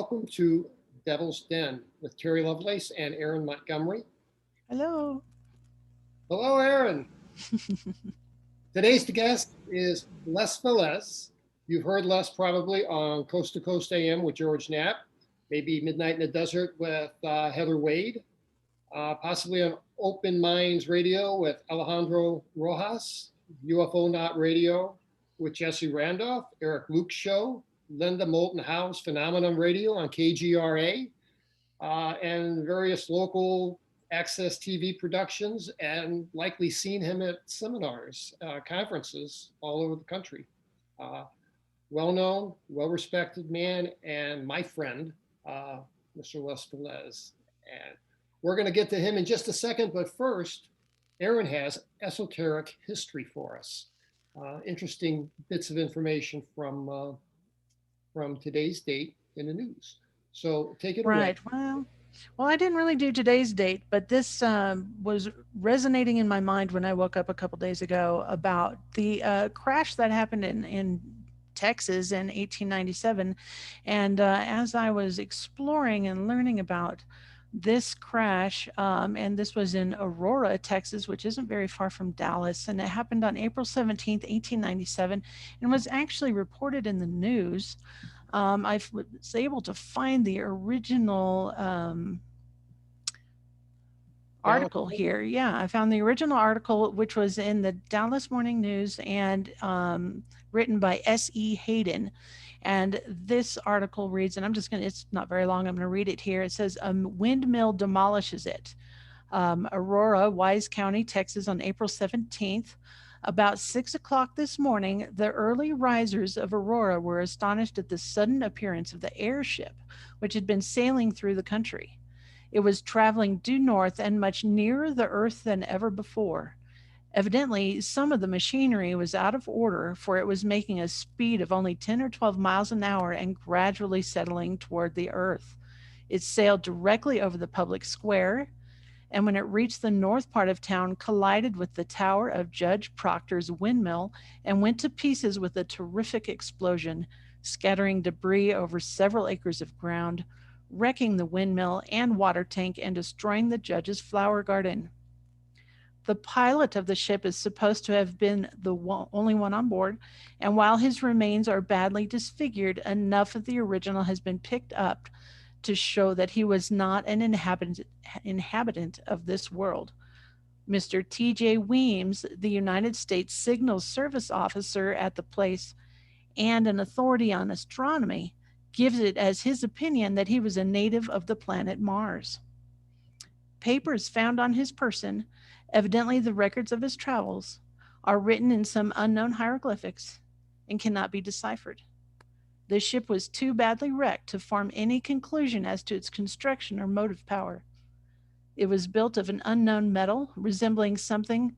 welcome to Devil's Den with Terry Lovelace and Erin Montgomery. Hello. Hello, Erin. Today's guest is Les Velez. You've heard Les probably on Coast to Coast AM with George Knapp, maybe Midnight in the Desert with Heather Wade, possibly on Open Minds Radio with Alejandro Rojas, UFO Not Radio with Jesse Randolph, Eric Luke's show, Linda Moulton Howe's Phenomenon Radio on KGRA, and various local access TV productions, and likely seen him at seminars, conferences all over the country. Uh, well known, well respected man, and my friend, Mr. Les Velez. And we're going to get to him in just a second, but first, Erin has esoteric history for us. Interesting bits of information from today's date in the news. So take it away. Right. Well, I didn't really do today's date, but this was resonating in my mind when I woke up a couple days ago about the crash that happened in Texas in 1897. And as I was exploring and learning about this crash, and this was in Aurora, Texas, which isn't very far from Dallas, and it happened on April 17th, 1897, and was actually reported in the news. I was able to find the original article here. Yeah, I found the original article, which was in the Dallas Morning News and written by S.E. Hayden. And this article reads, and it's not very long, I'm going to read it here. It says, a windmill demolishes it. Aurora, Wise County, Texas, on April 17th. About 6 o'clock this morning, the early risers of Aurora were astonished at the sudden appearance of the airship, which had been sailing through the country. It was traveling due north and much nearer the earth than ever before. Evidently, some of the machinery was out of order, for it was making a speed of only 10 or 12 miles an hour and gradually settling toward the earth. It sailed directly over the public square, and when it reached the north part of town, collided with the tower of Judge Proctor's windmill and went to pieces with a terrific explosion, scattering debris over several acres of ground, wrecking the windmill and water tank, and destroying the judge's flower garden. The pilot of the ship is supposed to have been the only one on board, and while his remains are badly disfigured, enough of the original has been picked up to show that he was not an inhabitant of this world. Mr. T.J. Weems, the United States Signal Service officer at the place and an authority on astronomy, gives it as his opinion that he was a native of the planet Mars. Papers found on his person, evidently the records of his travels, are written in some unknown hieroglyphics and cannot be deciphered. The ship was too badly wrecked to form any conclusion as to its construction or motive power. It was built of an unknown metal, resembling something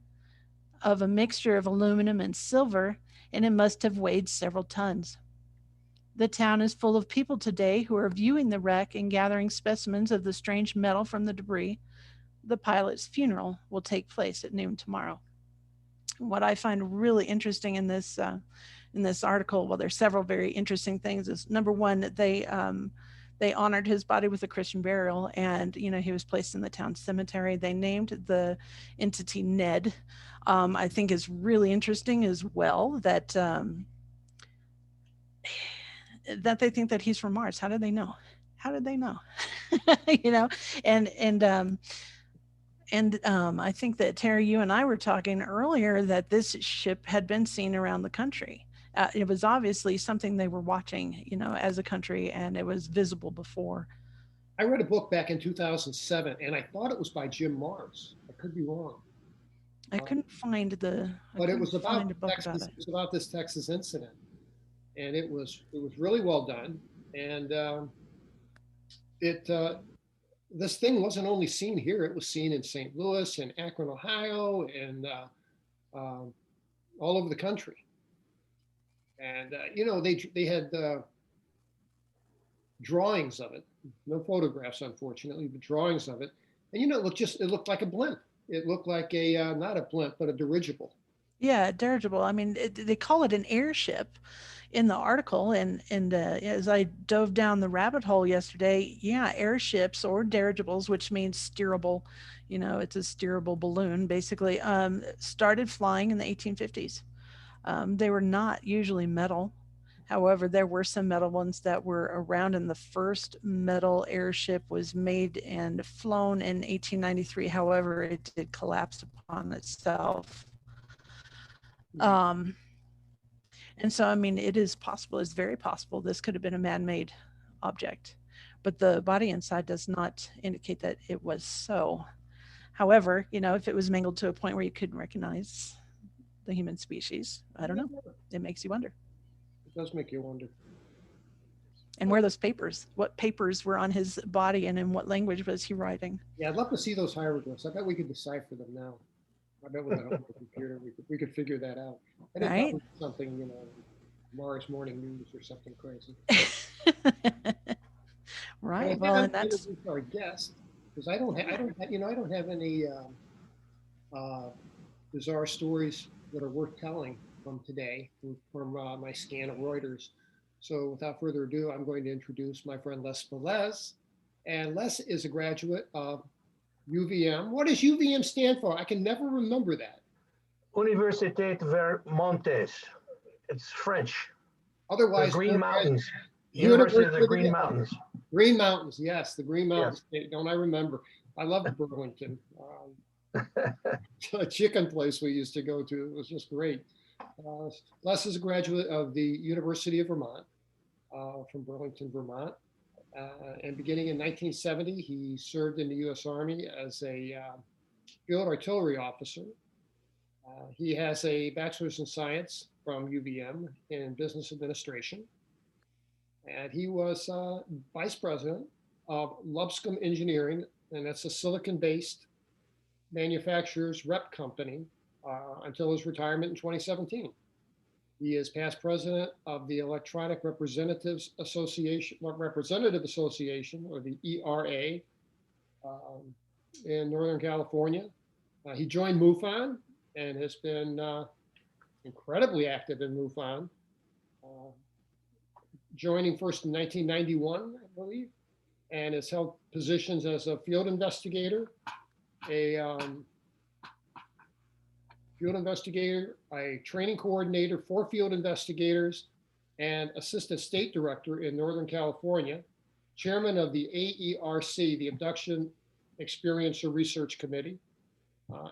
of a mixture of aluminum and silver, and it must have weighed several tons. The town is full of people today who are viewing the wreck and gathering specimens of the strange metal from the debris. The pilot's funeral will take place at noon tomorrow. What I find really interesting in this article, well, there's several very interesting things. Is number one, that they honored his body with a Christian burial, and he was placed in the town cemetery. They named the entity Ned. I think is really interesting as well that they think that he's from Mars. How did they know? How did they know? you know, and I think that Terry, you and I were talking earlier that this ship had been seen around the country. It was obviously something they were watching, as a country, and it was visible before. I read a book back in 2007, and I thought it was by Jim Mars. I could be wrong. I couldn't find but it was about a book Texas. about it. It was about this Texas incident, and it was really well done. And it this thing wasn't only seen here; it was seen in St. Louis and Akron, Ohio, and all over the country. And they had drawings of it, no photographs, unfortunately, but drawings of it. And it looked like a blimp. It looked like not a blimp, but a dirigible. Yeah, dirigible. I mean, they call it an airship in the article, and as I dove down the rabbit hole yesterday, yeah, airships or dirigibles, which means steerable, it's a steerable balloon basically, started flying in the 1850s. They were not usually metal. However, there were some metal ones that were around, and the first metal airship was made and flown in 1893. However, it did collapse upon itself. Um, and so, I mean, it is possible, it's very possible this could have been a man made object, but the body inside does not indicate that it was so. However, if it was mangled to a point where you couldn't recognize the human species, I don't know. It makes you wonder. It does make you wonder. And where are those papers? What papers were on his body, and in what language was he writing? Yeah, I'd love to see those hieroglyphs. I bet we could decipher them now. I bet with a computer we could figure that out. And right? Probably something, Mars Morning News or something crazy. Right. Well, and that's our guest, because I don't have any bizarre stories that are worth telling from today from my scan of Reuters. So without further ado, I'm going to introduce my friend Les Velez. And Les is a graduate of UVM. What does UVM stand for? I can never remember that. Université Vermontes. It's French. Otherwise, the Green Mountains. University of the Green Mountains. Green Mountains, yes, the Green Mountains. Yes. Don't I remember? I love Burlington. A chicken place we used to go to. It was just great. Les is a graduate of the University of Vermont, from Burlington, Vermont. And beginning in 1970, he served in the U.S. Army as a field artillery officer. He has a bachelor's in science from UVM in business administration. And he was vice president of Lubscomb Engineering, and that's a silicon-based manufacturer's rep company until his retirement in 2017. He is past president of the Electronic Representative Association, or the ERA, in Northern California. He joined MUFON and has been incredibly active in MUFON, joining first in 1991, I believe, and has held positions as a field investigator, a training coordinator for field investigators, and assistant state director in Northern California, chairman of the AERC, the Abduction Experiencer Research Committee,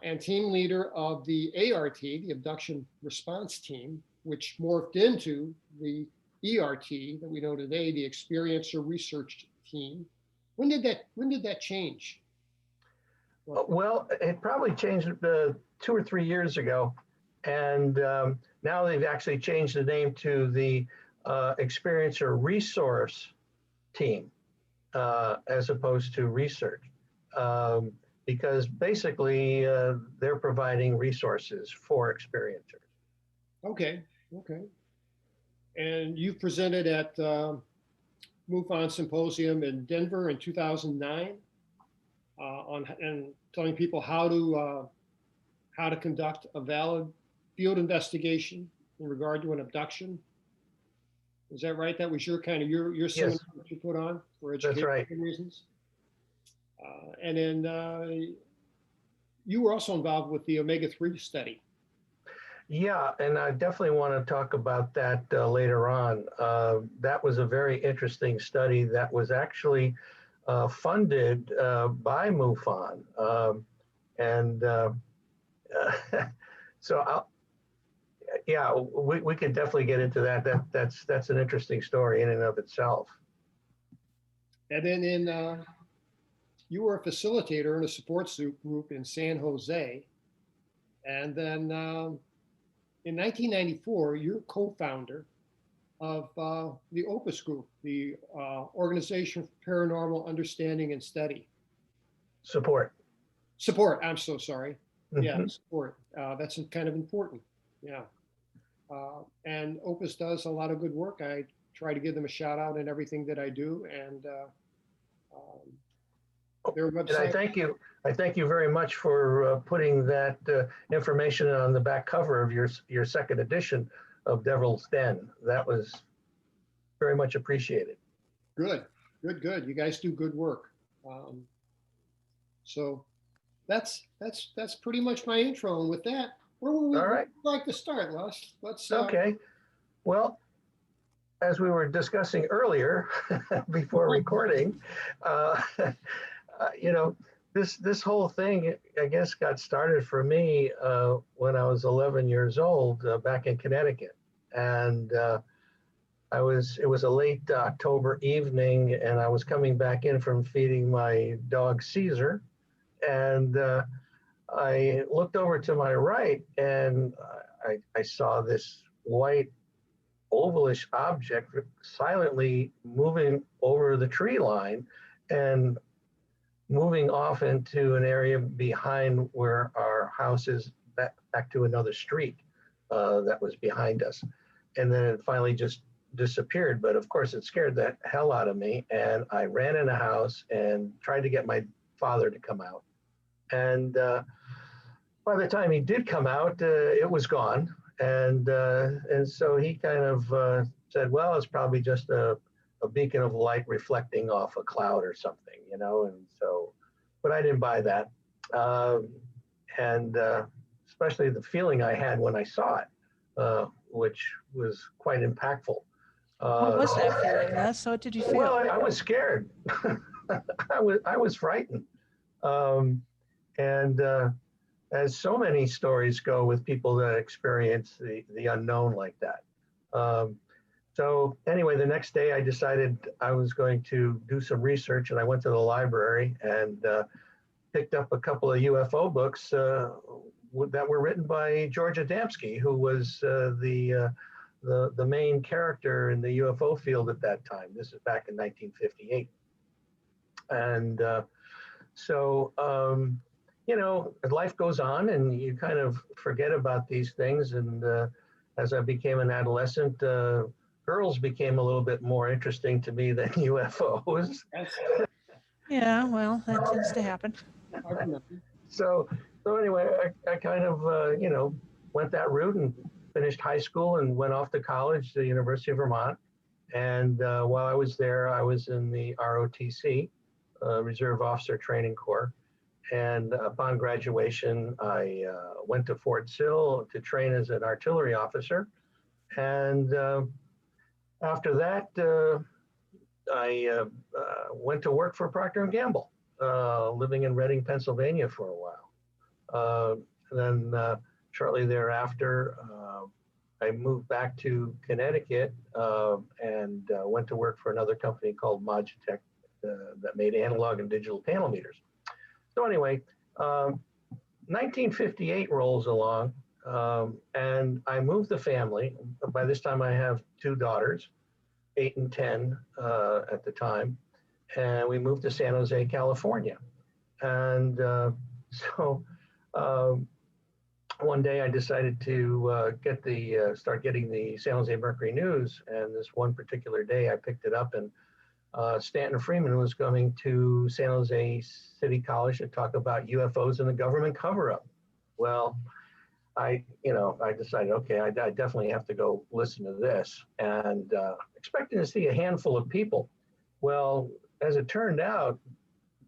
and team leader of the ART, the Abduction Response Team, which morphed into the ERT that we know today, the Experiencer Research Team. When did that change? Well, it probably changed 2 or 3 years ago, and now they've actually changed the name to the Experiencer Resource Team, as opposed to research, because basically they're providing resources for experiencers. Okay. And you presented at MUFON Symposium in Denver in 2009 and telling people how to conduct a valid field investigation in regard to an abduction. Is that right? That was your seminar that you put on for education reasons. And then you were also involved with the omega-3 study. Yeah, and I definitely want to talk about that later on. That was a very interesting study that was actually funded by MUFON. So we could definitely get into that. That's an interesting story in and of itself. And then you were a facilitator in a support group in San Jose. And then in 1994, you're co-founder of the Opus Group, the Organization for Paranormal Understanding and Study. Support, I'm so sorry. Mm-hmm. Yeah, support. That's kind of important. Yeah. And Opus does a lot of good work. I try to give them a shout out in everything that I do. And their And website. I thank you very much for putting that information on the back cover of your second edition of Devil's Den. That was very much appreciated. Good, good, good. You guys do good work. Um, so that's pretty much my intro. And with that, All where would right. you like to start, Les? Let's Okay. Well, as we were discussing earlier before recording, uh, you know, this whole thing, I guess, got started for me when I was 11 years old back in Connecticut, and it was a late October evening, and I was coming back in from feeding my dog Caesar, and I looked over to my right, and I saw this white ovalish object silently moving over the tree line and moving off into an area behind where our house is, back to another street that was behind us. And then it finally just disappeared. But of course, it scared the hell out of me. And I ran in the house and tried to get my father to come out. And by the time he did come out, it was gone. And so he kind of said, well, it's probably just a beacon of light reflecting off a cloud or something, you know. And so, but I didn't buy that. And especially the feeling I had when I saw it, which was quite impactful. What was that feeling, Les? So what did you Well, feel? I was scared. I was frightened. Um, and as so many stories go with people that experience the unknown like that. So anyway, the next day I decided I was going to do some research, and I went to the library and picked up a couple of UFO books that were written by George Adamski, who was the main character in the UFO field at that time. This is back in 1958. And so, you know, life goes on and you kind of forget about these things. And as I became an adolescent, girls became a little bit more interesting to me than UFOs. Yeah, well, that tends to happen. I remember. So, so anyway, I kind of, you know, went that route and finished high school and went off to college, the University of Vermont. And while I was there, I was in the ROTC, Reserve Officer Training Corps. And upon graduation, I went to Fort Sill to train as an artillery officer. And after that, I went to work for Procter & Gamble, living in Reading, Pennsylvania for a while. Then shortly thereafter, I moved back to Connecticut and went to work for another company called Logitech that made analog and digital panel meters. So anyway, 1958 rolls along, and I moved the family. By this time, I have two daughters, 8 and 10 at the time, and we moved to San Jose, California. And so one day I decided to start getting the San Jose Mercury News, and this one particular day I picked it up, and Stanton Freeman was coming to San Jose City College to talk about UFOs and the government cover-up. Well, I decided, okay, I definitely have to go listen to this, and expecting to see a handful of people. Well, as it turned out,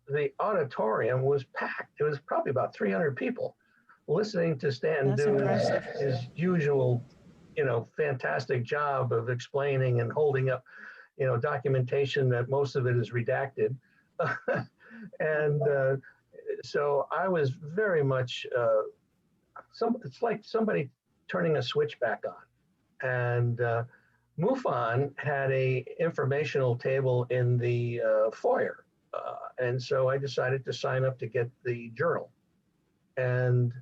the auditorium was packed. It was probably about 300 people listening to Stanton do his usual, you know, fantastic job of explaining and holding up, you know, documentation that most of it is redacted. And so I was very much, it's like somebody turning a switch back on. And MUFON had a informational table in the foyer. And so I decided to sign up to get the journal. And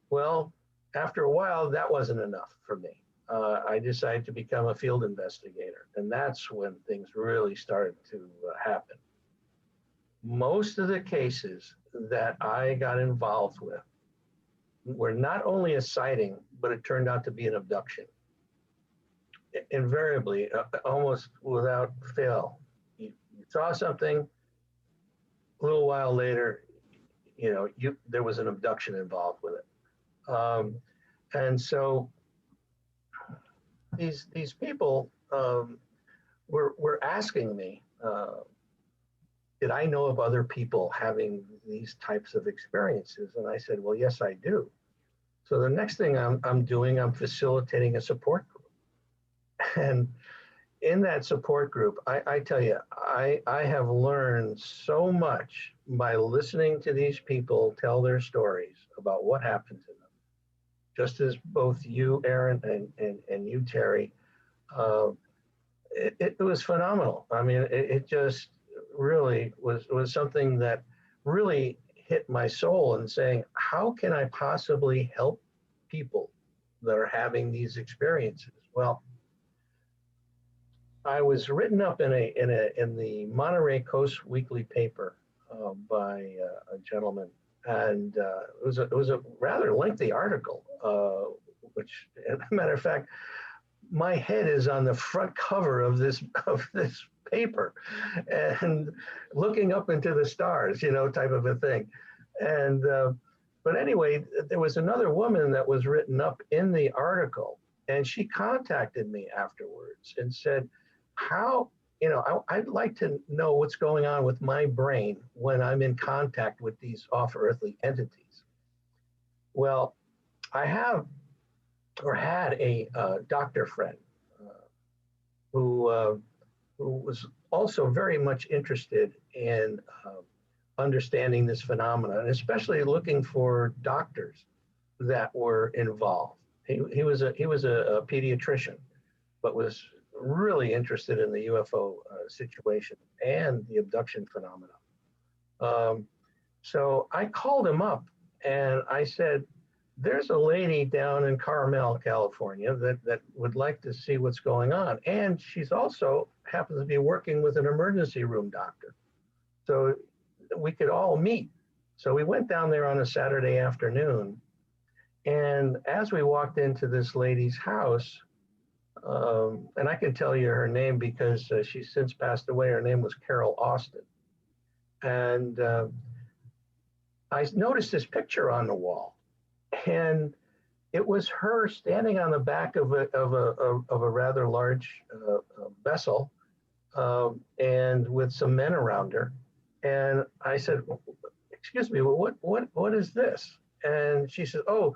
well, after a while, that wasn't enough for me. I decided to become a field investigator. And that's when things really started to happen. Most of the cases that I got involved with were not only a sighting, but it turned out to be an abduction. Invariably, almost without fail, you saw something, a little while later, there was an abduction involved with it. And so these people were asking me, did I know of other people having these types of experiences? And I said, well, yes, I do. So the next thing I'm doing, I'm facilitating a support group. And in that support group, I tell you, I have learned so much by listening to these people tell their stories about what happened to them. Just as both you, Erin, and you, Terry, it was phenomenal. I mean, it just really was something that really hit my soul and saying, how can I possibly help people that are having these experiences? Well, I was written up in the Monterey Coast Weekly paper by a gentleman, and it was a rather lengthy article. Which, as a matter of fact, my head is on the front cover of this paper, and looking up into the stars, type of a thing. And but anyway, there was another woman that was written up in the article, and she contacted me afterwards and said, how, I'd like to know what's going on with my brain when I'm in contact with these off-earthly entities. Well, I have or had a doctor friend who was also very much interested in understanding this phenomenon, and especially looking for doctors that were involved. He was a pediatrician, but was really interested in the UFO situation and the abduction phenomenon. So I called him up and I said, there's a lady down in Carmel, California that would like to see what's going on. And she's also happens to be working with an emergency room doctor. So we could all meet. So we went down there on a Saturday afternoon. And as we walked into this lady's house, and I can tell you her name because she's since passed away. Her name was Carol Austin. And I noticed this picture on the wall. And it was her standing on the back of a rather large vessel, and with some men around her. And I said, "Excuse me, what is this?" And she said, "Oh,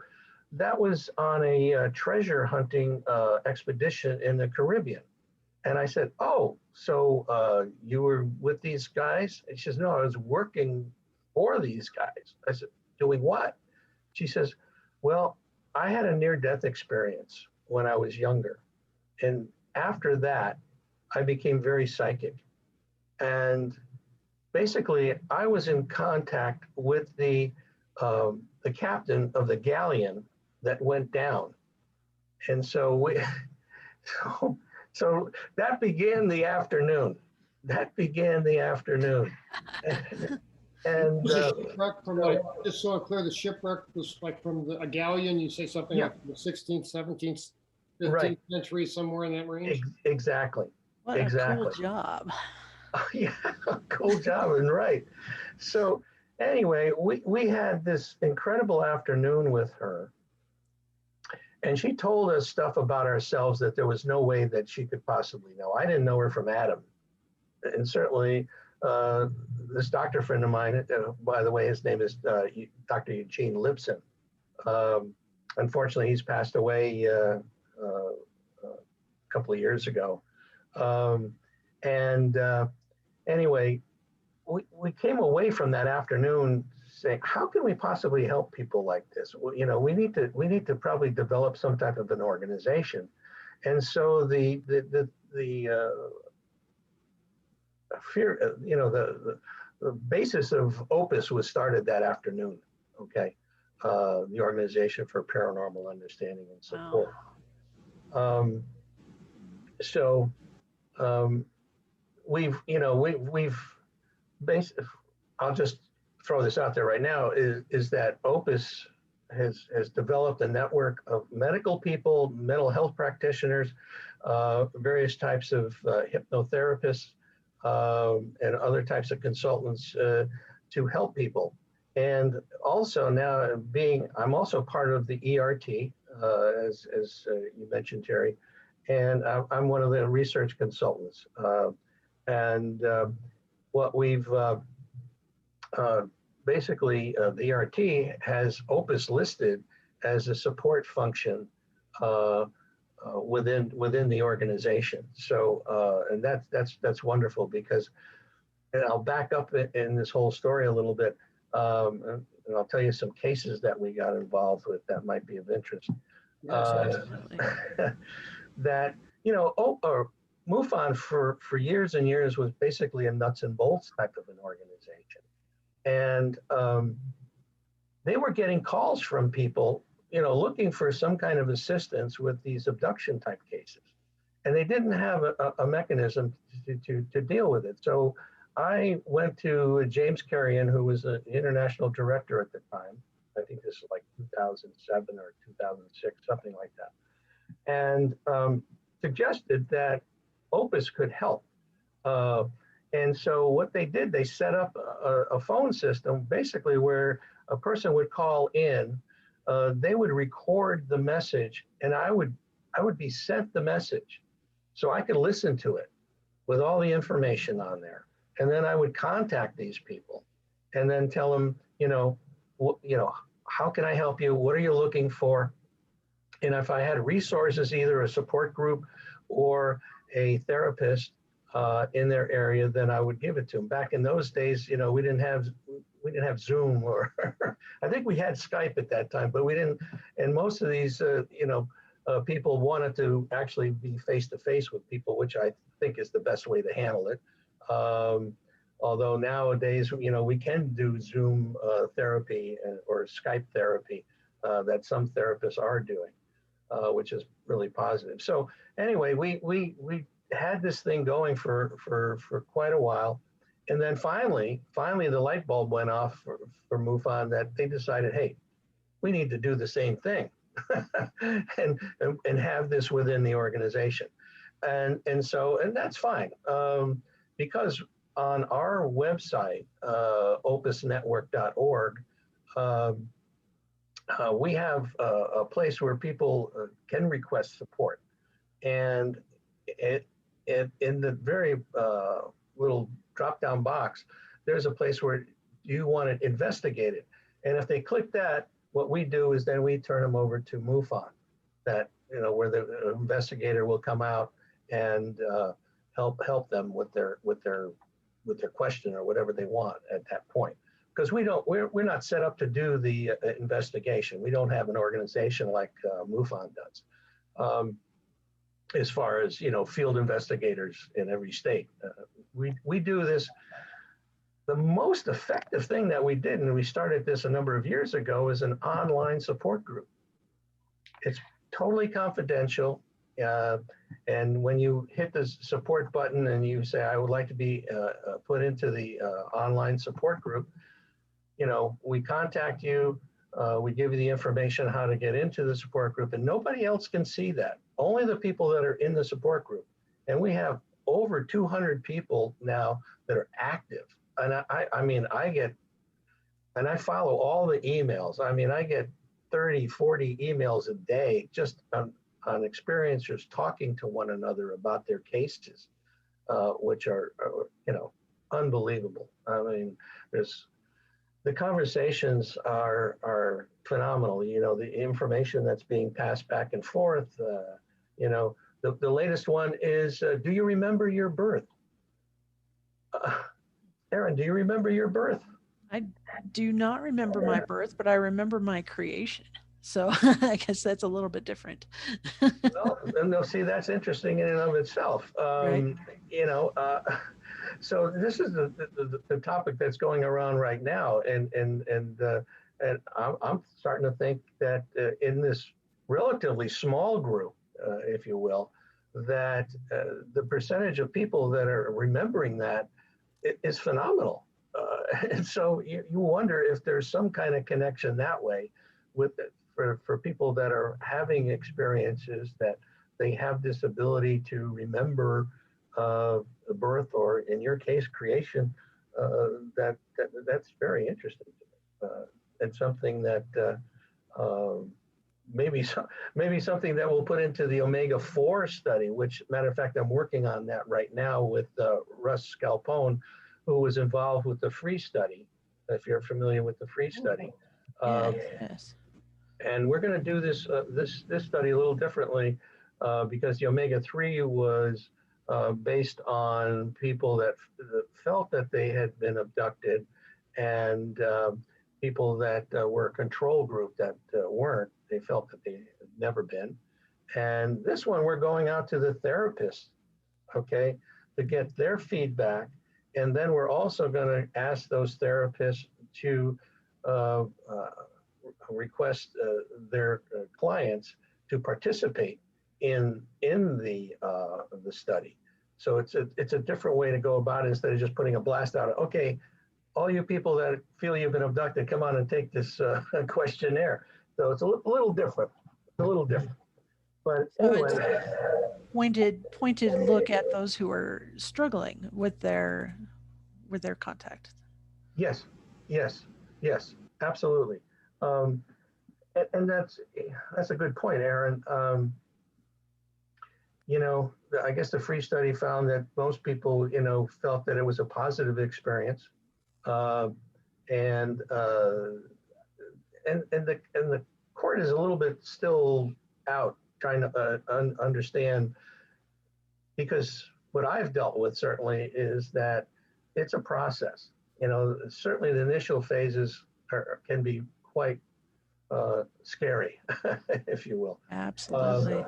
that was on a treasure hunting expedition in the Caribbean." And I said, "Oh, so you were with these guys?" And she says, "No, I was working for these guys." I said, "Doing what?" She says, "Well, I had a near-death experience when I was younger. And after that, I became very psychic. And basically, I was in contact with the captain of the galleon that went down. And so so that began the afternoon. And Was a shipwreck from just so I'm clear, the shipwreck was like from a galleon. You say something like the 16th, 17th, 15th century, somewhere in that range. Exactly. What a cool job. Yeah, cool job, and right. So anyway, we had this incredible afternoon with her, and she told us stuff about ourselves that there was no way that she could possibly know. I didn't know her from Adam, and certainly. This doctor friend of mine, by the way, his name is Dr. Eugene Lipson. Unfortunately, he's passed away a couple of years ago. Anyway, we came away from that afternoon saying, how can we possibly help people like this? Well, we need to probably develop some type of an organization. And so the fear, the basis of Opus was started that afternoon. Okay, the Organization for Paranormal Understanding and Support. Wow. We've basically, I'll just throw this out there right now, is that Opus has developed a network of medical people, mental health practitioners, various types of hypnotherapists, and other types of consultants to help people. And also now I'm also part of the ERT, as you mentioned, Terry, and I'm one of the research consultants. And what we've basically, the ERT has Opus listed as a support function within the organization. So, and that's wonderful, because, and I'll back up in this whole story a little bit, and I'll tell you some cases that we got involved with that might be of interest. Yes, Absolutely. That, or MUFON for years and years was basically a nuts and bolts type of an organization. And they were getting calls from people, looking for some kind of assistance with these abduction type cases. And they didn't have a mechanism to deal with it. So I went to James Carrion, who was an international director at the time. I think this is like 2007 or 2006, something like that. And suggested that Opus could help. And so what they did, they set up a phone system, basically where a person would call in, they would record the message, and I would be sent the message so I could listen to it with all the information on there. And then I would contact these people and then tell them, how can I help you? What are you looking for? And if I had resources, either a support group or a therapist in their area, then I would give it to them. Back in those days, we didn't have Zoom, or I think we had Skype at that time, but we didn't. And most of these, people wanted to actually be face to face with people, which I think is the best way to handle it. Although nowadays, we can do Zoom therapy or Skype therapy that some therapists are doing, which is really positive. So anyway, we had this thing going for quite a while. And then finally the light bulb went off for MUFON, that they decided, hey, we need to do the same thing and have this within the organization. And that's fine. Because on our website, opusnetwork.org, we have a place where people can request support. And in the very little drop-down box, there's a place where you want it investigated. And if they click that, what we do is then we turn them over to MUFON, that, where the investigator will come out and help them with their question or whatever they want at that point. Because we're not set up to do the investigation. We don't have an organization like MUFON does. As far as, field investigators in every state. We do this. The most effective thing that we did, and we started this a number of years ago, is an online support group. It's totally confidential. And when you hit the support button and you say, I would like to be put into the online support group, we contact you, we give you the information how to get into the support group, and nobody else can see that. Only the people that are in the support group. And we have over 200 people now that are active. And I follow all the emails. I get 30, 40 emails a day just on experiencers talking to one another about their cases, which are unbelievable. The conversations are phenomenal. The information that's being passed back and forth. The latest one is, do you remember your birth? Erin, do you remember your birth? I do not remember my birth, but I remember my creation. So I guess that's a little bit different. No, see, that's interesting in and of itself. Right. So this is the topic that's going around right now, and I'm starting to think that in this relatively small group, if you will, that the percentage of people that are remembering that is phenomenal. And so you wonder if there's some kind of connection that way with it for people that are having experiences, that they have this ability to remember birth, or in your case, creation, that's very interesting to me, and something that maybe maybe something that we'll put into the omega-4 study. Which, matter of fact, I'm working on that right now with Russ Scalpone, who was involved with the FREE study. If you're familiar with the FREE study, Yes. and we're going to do this study a little differently because the omega-3 was based on people that felt that they had been abducted, and people that were a control group that weren't. They felt that they had never been. And this one, we're going out to the therapists, okay, to get their feedback. And then we're also going to ask those therapists to request their clients to participate in the study. So it's a different way to go about it instead of just putting a blast out. Okay, all you people that feel you've been abducted, come on and take this questionnaire. So it's a little different, But So anyway, it's pointed look at those who are struggling with their contact. yes, yes, yes, absolutely. Um, and that's a good point, Erin. I guess the FREE study found that most people, felt that it was a positive experience, uh, and the court is a little bit still out trying to understand, because what I've dealt with certainly is that it's a process. Certainly the initial phases can be quite scary, if you will. Absolutely.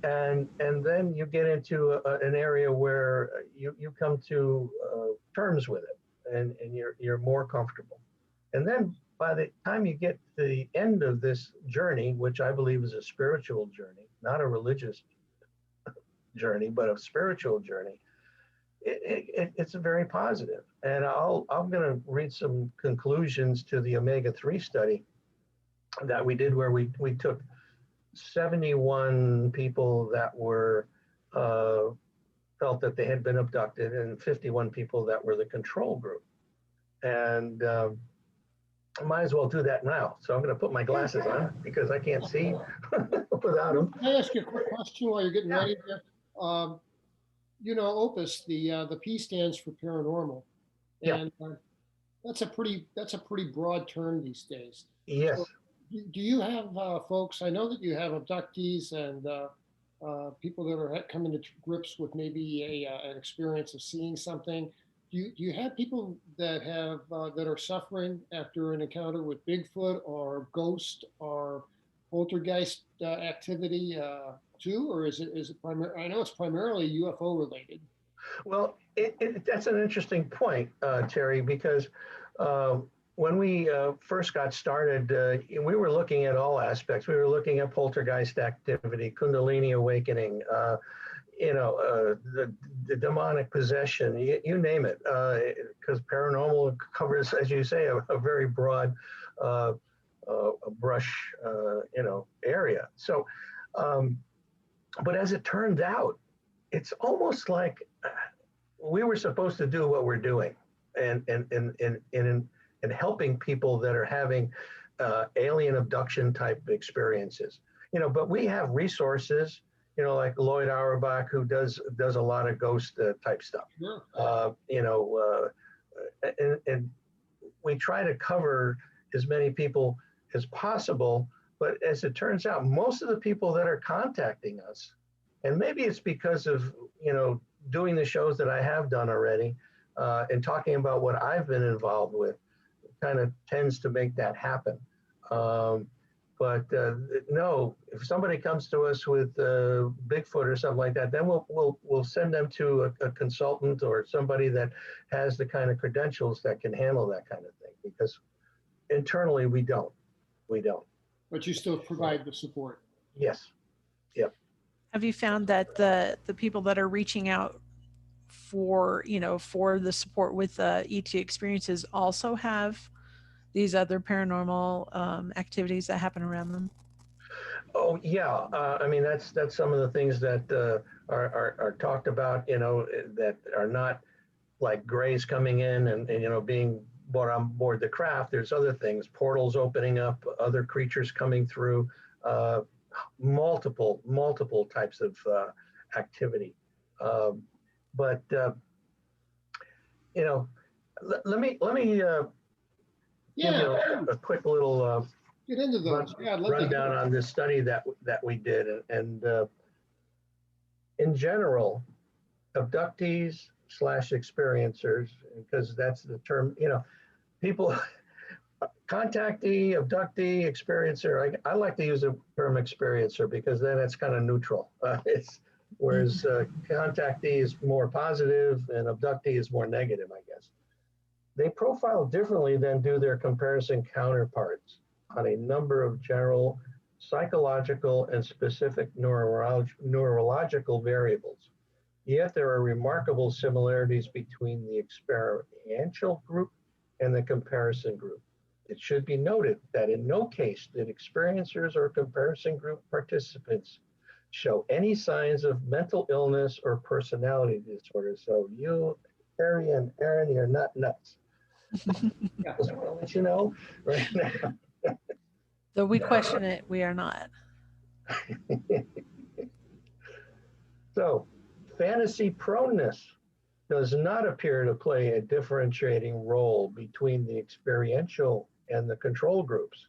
And then you get into an area where you come to terms with it, and you're more comfortable. And then by the time you get to the end of this journey, which I believe is a spiritual journey, not a religious journey, but a spiritual journey, it's very positive. And I'm going to read some conclusions to the omega-3 study that we did, where we took 71 people that were felt that they had been abducted, and 51 people that were the control group. And I might as well do that now. So I'm going to put my glasses on because I can't see without them. Can I ask you a quick question while you're getting ready there? Opus, the P stands for paranormal, and that's a pretty broad term these days. Yes. So, do you have folks? I know that you have abductees and people that are coming to grips with maybe an experience of seeing something. Do you have people that have that are suffering after an encounter with Bigfoot or ghost or poltergeist activity too, or is it primarily? I know it's primarily UFO related. Well, that's an interesting point, Terry, because when we first got started, we were looking at all aspects. We were looking at poltergeist activity, Kundalini awakening, the demonic possession, you name it, because paranormal covers, as you say, a very broad brush, area. So, but as it turned out, it's almost like we were supposed to do what we're doing, and helping people that are having alien abduction type experiences. But we have resources, like Lloyd Auerbach, who does a lot of ghost type stuff. Sure. And we try to cover as many people as possible. But as it turns out, most of the people that are contacting us, and maybe it's because of, doing the shows that I have done already, and talking about what I've been involved with, kind of tends to make that happen. But no, if somebody comes to us with Bigfoot or something like that, then we'll send them to a consultant or somebody that has the kind of credentials that can handle that kind of thing. Because internally, we don't. But you still provide the support. Yes. Yep. Have you found that the people that are reaching out for the support with ET experiences also have these other paranormal activities that happen around them? Oh yeah, I mean that's some of the things that are talked about, that are not like grays coming in and you know, being brought on board the craft. There's other things, portals opening up, other creatures coming through, multiple types of activity. But you know, let me give you a quick little Get into those. Yeah, I'd love to hear rundown it. on this study that we did. And in general, abductees / experiencers, because that's the term, you know, people, contactee, abductee, experiencer. I like to use the term experiencer because then it's kind of neutral. Whereas contactee is more positive and abductee is more negative, I guess. They profile differently than do their comparison counterparts on a number of general psychological and specific neurological variables. Yet there are remarkable similarities between the experiential group and the comparison group. It should be noted that in no case did experiencers or comparison group participants show any signs of mental illness or personality disorder. So you, Harry and Erin, you're not nuts. Yeah. Just want to let you know right now. Though we question it, we are not. So, fantasy proneness does not appear to play a differentiating role between the experiential and the control groups.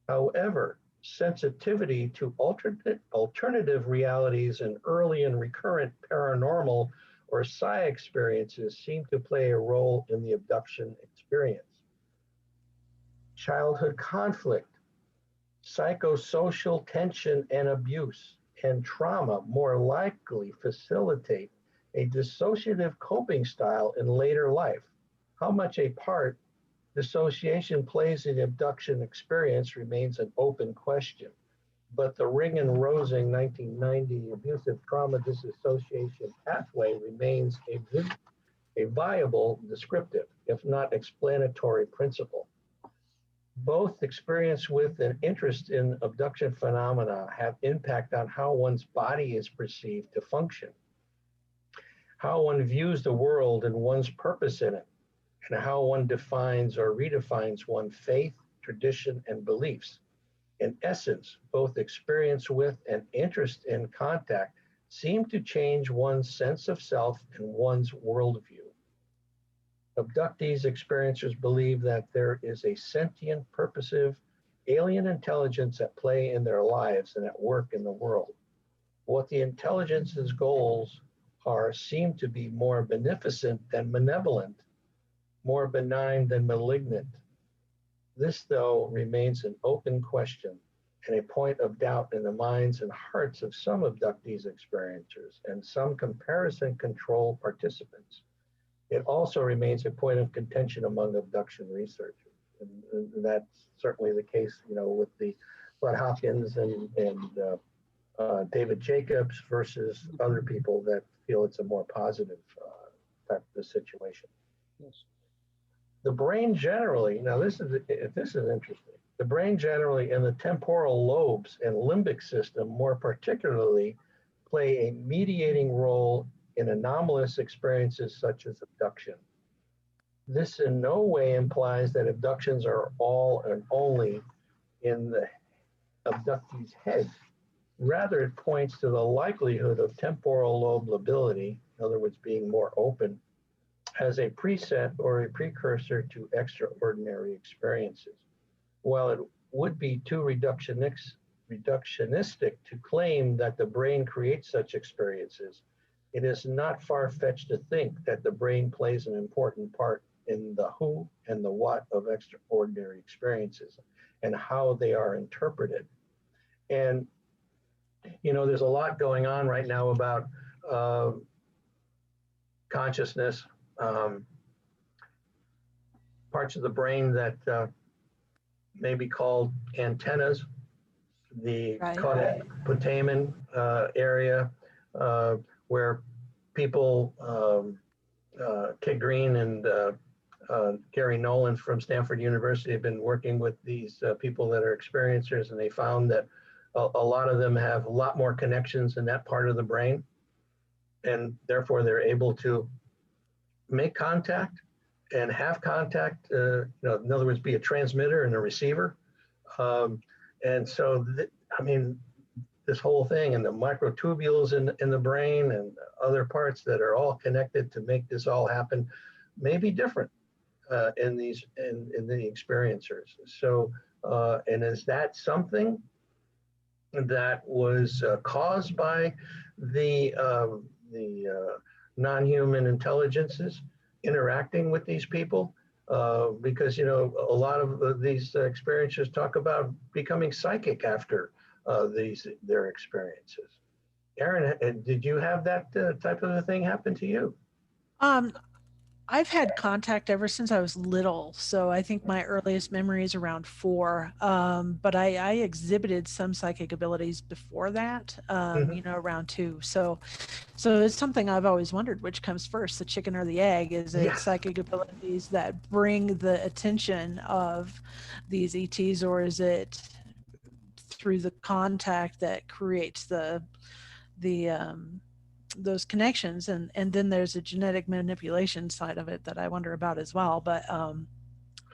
However, sensitivity to alternative realities and early and recurrent paranormal or psi experiences seem to play a role in the abduction experience. Childhood conflict, psychosocial tension and abuse, and trauma more likely facilitate a dissociative coping style in later life. How much a part dissociation plays in the abduction experience remains an open question. But the Ring and Rosing 1990 abusive trauma disassociation pathway remains a viable descriptive, if not explanatory principle. Both experience with and interest in abduction phenomena have impact on how one's body is perceived to function, how one views the world and one's purpose in it, and how one defines or redefines one's faith, tradition, and beliefs. In essence, both experience with and interest in contact seem to change one's sense of self and one's worldview. Abductees, experiencers believe that there is a sentient, purposive, alien intelligence at play in their lives and at work in the world. What the intelligence's goals are seem to be more beneficent than benevolent, more benign than malignant. This, though, remains an open question and a point of doubt in the minds and hearts of some abductees experiencers and some comparison control participants. It also remains a point of contention among abduction researchers. And that's certainly the case, you know, with the Bud Hopkins and David Jacobs versus other people that feel it's a more positive type of situation. Yes. The brain generally, now this is interesting. The brain generally and the temporal lobes and limbic system more particularly play a mediating role in anomalous experiences such as abduction. This in no way implies that abductions are all and only in the abductee's head. Rather, it points to the likelihood of temporal lobe lability, in other words, being more open, as a preset or a precursor to extraordinary experiences. While it would be too reductionistic to claim that the brain creates such experiences, it is not far-fetched to think that the brain plays an important part in the who and the what of extraordinary experiences and how they are interpreted. And, you know, there's a lot going on right now about consciousness, parts of the brain that may be called antennas, the caudate putamen area, where people, Kit Green and Gary Nolan from Stanford University have been working with these people that are experiencers, and they found that a lot of them have a lot more connections in that part of the brain, and therefore they're able to make contact and have contact, in other words, be a transmitter and a receiver. And so, I mean, this whole thing and the microtubules in the brain and other parts that are all connected to make this all happen may be different in the experiencers. So, and is that something that was caused by the non-human intelligences interacting with these people? Because, a lot of these experiencers talk about becoming psychic after their experiences. Erin, did you have that type of a thing happen to you? Um, I've had contact ever since I was little, so I think my earliest memory is around 4. But I exhibited some psychic abilities before that, Mhm. around 2. So it's something I've always wondered, which comes first, the chicken or the egg? Is it Yes. psychic abilities that bring the attention of these ETs, or is it through the contact that creates the those connections? And then there's a genetic manipulation side of it that I wonder about as well, but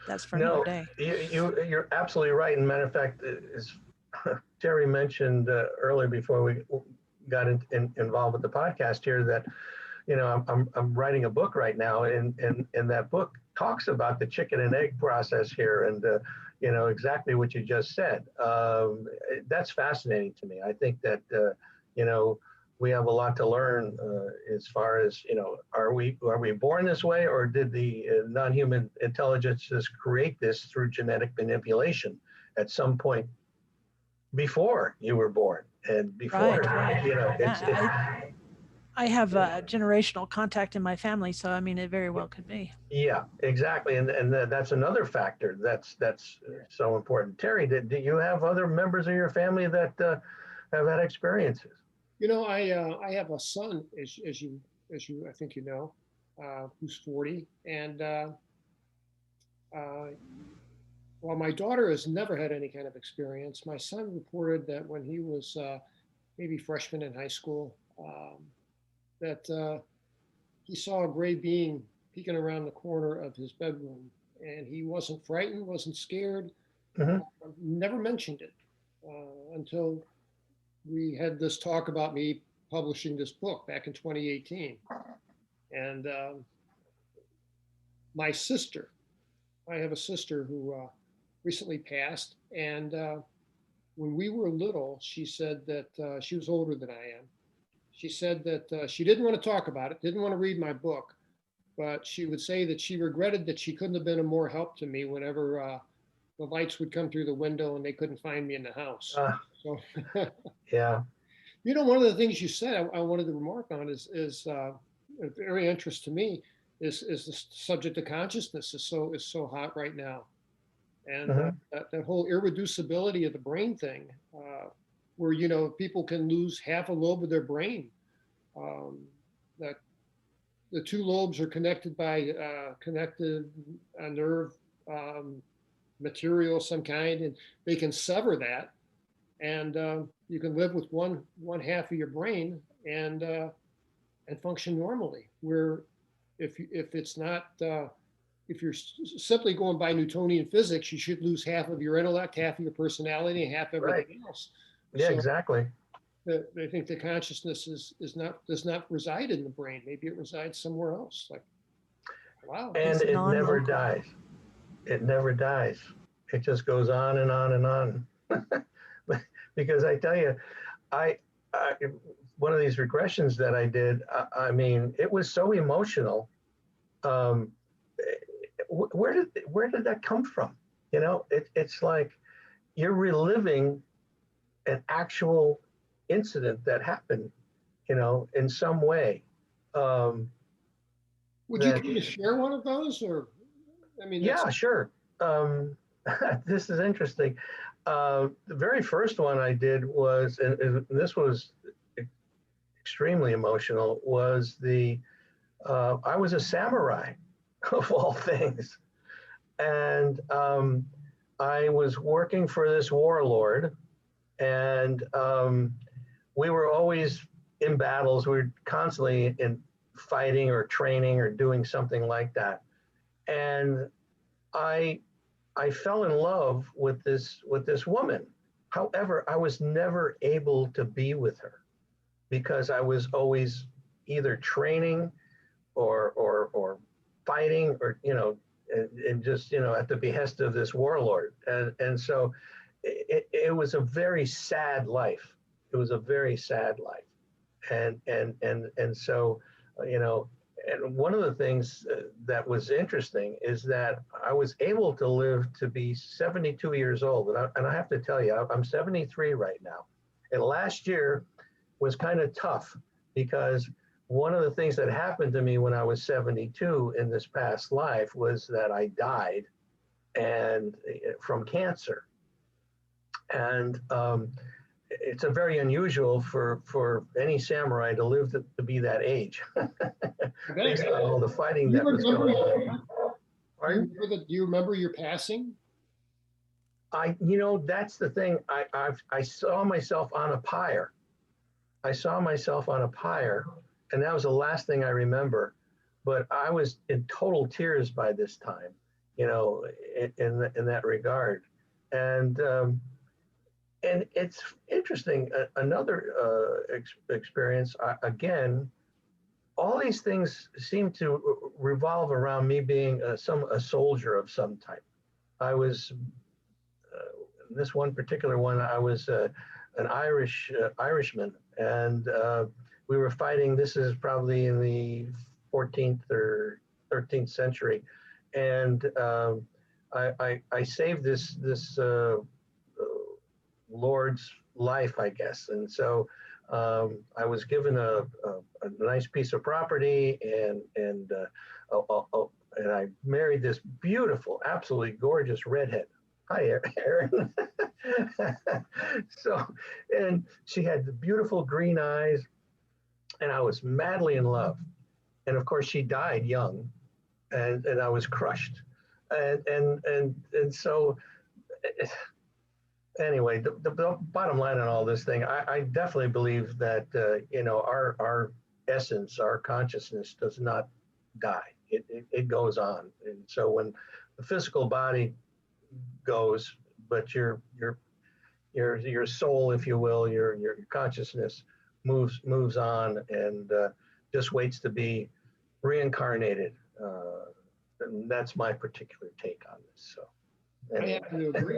that's for another No, day. you're absolutely right. And matter of fact, as Terry mentioned earlier before we got involved with the podcast here, that I'm writing a book right now, and that book talks about the chicken and egg process here, and exactly what you just said. That's fascinating to me. I think that we have a lot to learn as far as are we born this way, or did the non-human intelligences create this through genetic manipulation at some point before you were born and before Right. it's Yeah, I have a generational contact in my family, so I mean, it very well could be. Yeah, exactly, and that's another factor that's so important. Terry, do you have other members of your family that have had experiences? I have a son, as you I think who's 40, and uh, while my daughter has never had any kind of experience, my son reported that when he was maybe freshman in high school, that he saw a gray being peeking around the corner of his bedroom, and he wasn't frightened, wasn't scared, Hmm. never mentioned it until we had this talk about me publishing this book back in 2018. And my sister, I have a sister who recently passed, and when we were little, she said that she was older than I am. She said that she didn't want to talk about it, didn't want to read my book, but she would say that she regretted that she couldn't have been of more help to me whenever the lights would come through the window and they couldn't find me in the house. Uh, So, yeah. one of the things you said I wanted to remark on is of very interest to me is the subject of consciousness is so hot right now, and Hmm. that whole irreducibility of the brain thing, where people can lose half a lobe of their brain. That the two lobes are connected by connected nerve um, material of some kind, and they can sever that, and you can live with one half of your brain and function normally. Where if it's not if you're simply going by Newtonian physics, you should lose half of your intellect, half of your personality, and half Right. everything else. Yeah, So exactly. I think the consciousness is not does not reside in the brain. Maybe it resides somewhere else. Like, wow. And It's it never non-local. dies. It never dies. It just goes on and on and on. Because I tell you, I one of these regressions that I did, I mean, it was so emotional. Um, where did that come from? It's like you're reliving an actual incident that happened, in some way. Um, Would you that care to share one of those, or I mean, that's Yeah, sure. Um, this is interesting. The very first one I did was, and this was extremely emotional, was I was a samurai of all things. And I was working for this warlord, and we were always in battles. We were constantly fighting or training or doing something like that. And I fell in love with this woman. However, I was never able to be with her because I was always either training or fighting, or and just at the behest of this warlord. And so it was a very sad life. It was a very sad life. And so and one of the things that was interesting is that I was able to live to be 72 years old. And I have to tell you, I'm 73 right now. And last year was kind of tough because one of the things that happened to me when I was 72 in this past life was that I died and from cancer. And it's a very unusual for any samurai to live to be that age. Based on all the fighting that was going on. Do you remember your passing? That's the thing. I saw myself on a pyre. And that was the last thing I remember. But I was in total tears by this time, in that regard. And it's interesting. Another experience, again, all these things seem to revolve around me being a soldier of some type. I was, this one particular one, I was an Irishman, and we were fighting. This is probably in the 14th or 13th century, and I saved this Lord's life, I guess. And so I was given a nice piece of property, and I married this beautiful, absolutely gorgeous redhead. Hi, Erin. So, and she had the beautiful green eyes, and I was madly in love. And of course, she died young, and I was crushed. And so. Anyway, the bottom line on all this thing, I definitely believe that our essence, our consciousness, does not die. It goes on, and so when the physical body goes, but your soul, if you will, your consciousness moves on and just waits to be reincarnated. And that's my particular take on this. So anyway. I happen to agree.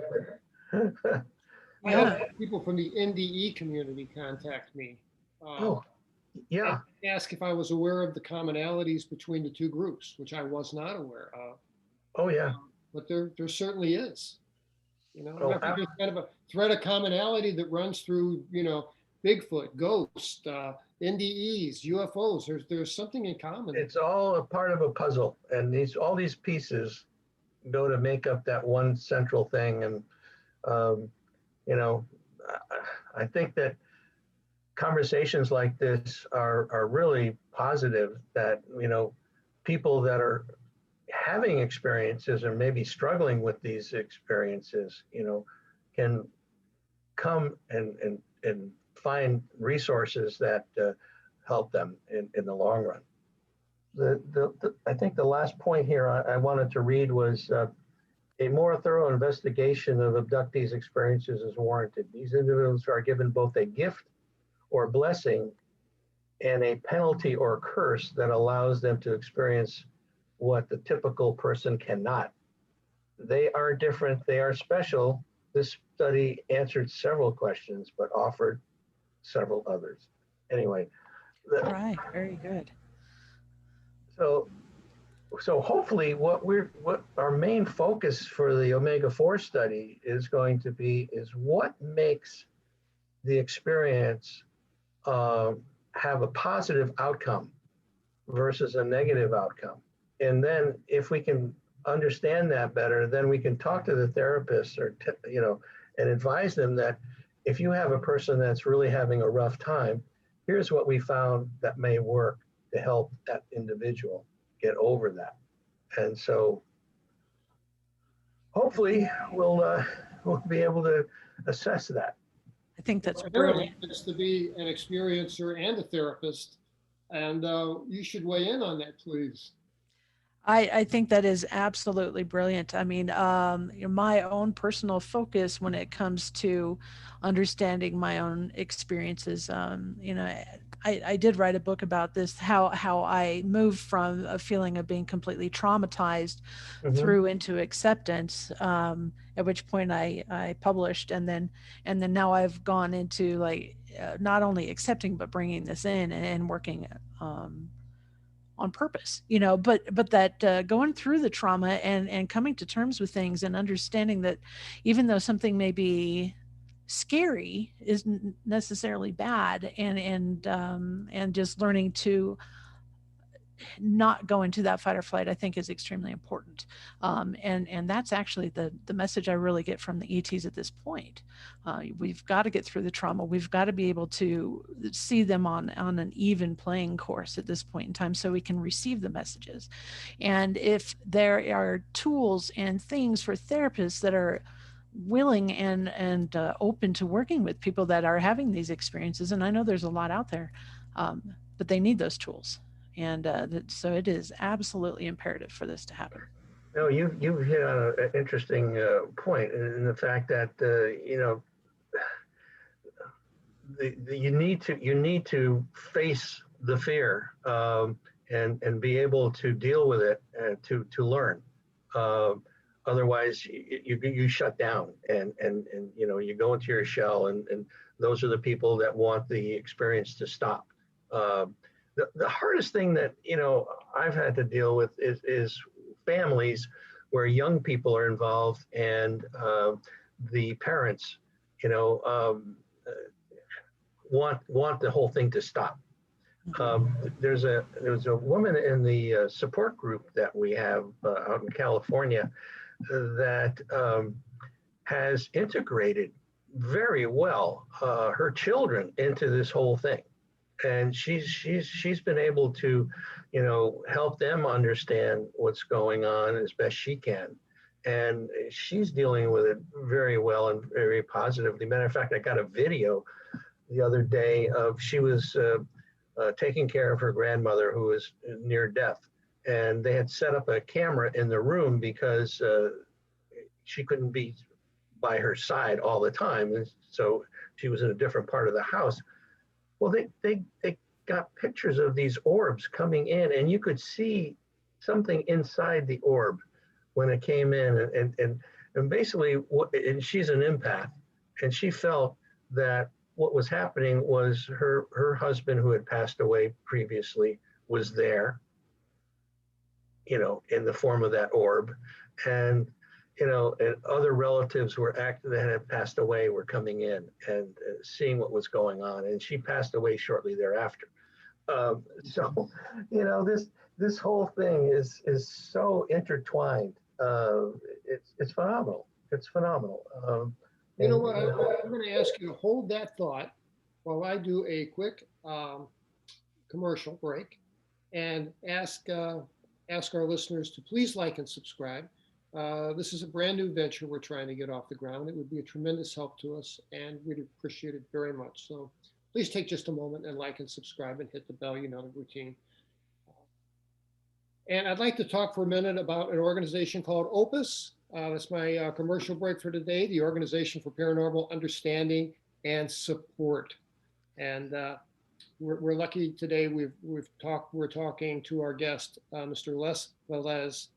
I have people from the NDE community contact me. Yeah. And ask if I was aware of the commonalities between the two groups, which I was not aware of. Oh, yeah. But there certainly is. I think there's kind of a thread of commonality that runs through, Bigfoot, ghosts, NDEs, UFOs. There's something in common. It's all a part of a puzzle, and all these pieces go to make up that one central thing. And I think that conversations like this are really positive, that, people that are having experiences or maybe struggling with these experiences, can come and find resources that help them in the long run. I think the last point here I wanted to read was, a more thorough investigation of abductees' experiences is warranted. These individuals are given both a gift or blessing and a penalty or curse that allows them to experience what the typical person cannot. They are different, they are special. This study answered several questions, but offered several others. Anyway. All right, very good. So hopefully what our main focus for the omega-4 study is going to be is what makes the experience have a positive outcome versus a negative outcome. And then if we can understand that better, then we can talk to the therapist and advise them that if you have a person that's really having a rough time, here's what we found that may work to help that individual get over that. And so hopefully we'll be able to assess that. I think that's brilliant. It's to be an experiencer and a therapist And you should weigh in on that, please. I think that is absolutely brilliant. I mean, my own personal focus when it comes to understanding my own experiences, I did write a book about this, how I moved from a feeling of being completely traumatized Hmm. through into acceptance, at which point I published, and then now I've gone into like not only accepting but bringing this in and working on purpose, but that going through the trauma and coming to terms with things and understanding that even though something may be scary isn't necessarily bad, and just learning to not go into that fight or flight, I think is extremely important. And that's actually the message I really get from the ETs at this point. We've got to get through the trauma. We've got to be able to see them on an even playing course at this point in time so we can receive the messages. And if there are tools and things for therapists that are willing and open to working with people that are having these experiences, and I know there's a lot out there, but they need those tools. And so it is absolutely imperative for this to happen. No, you've hit on an interesting point in the fact that you need to face the fear, and be able to deal with it and to learn. Otherwise, you shut down, and you go into your shell, and those are the people that want the experience to stop. The hardest thing that I've had to deal with is families where young people are involved, and the parents, you know, um, uh, want the whole thing to stop. There's a woman in the support group that we have out in California that has integrated very well her children into this whole thing, and she's been able to, help them understand what's going on as best she can, and she's dealing with it very well and very positively. Matter of fact, I got a video the other day of she was taking care of her grandmother who was near death, and they had set up a camera in the room because she couldn't be by her side all the time, and so she was in a different part of the house. Well, they got pictures of these orbs coming in, and you could see something inside the orb when it came in, and basically, and she's an empath, and she felt that what was happening was her husband, who had passed away previously, was there, in the form of that orb, and and other relatives that had passed away were coming in and seeing what was going on, and she passed away shortly thereafter. So, this whole thing is so intertwined. It's phenomenal. It's phenomenal. You know And what? I'm going to ask you to hold that thought while I do a quick commercial break and ask our listeners to please like and subscribe. This is a brand new venture we're trying to get off the ground. It would be a tremendous help to us, and we'd appreciate it very much. So please take just a moment and like and subscribe and hit the bell. You know the routine. And I'd like to talk for a minute about an organization called Opus. That's my commercial break for today, the Organization for Paranormal Understanding and Support. And we're lucky today. We're talking to our guest, Mr. Les Velez,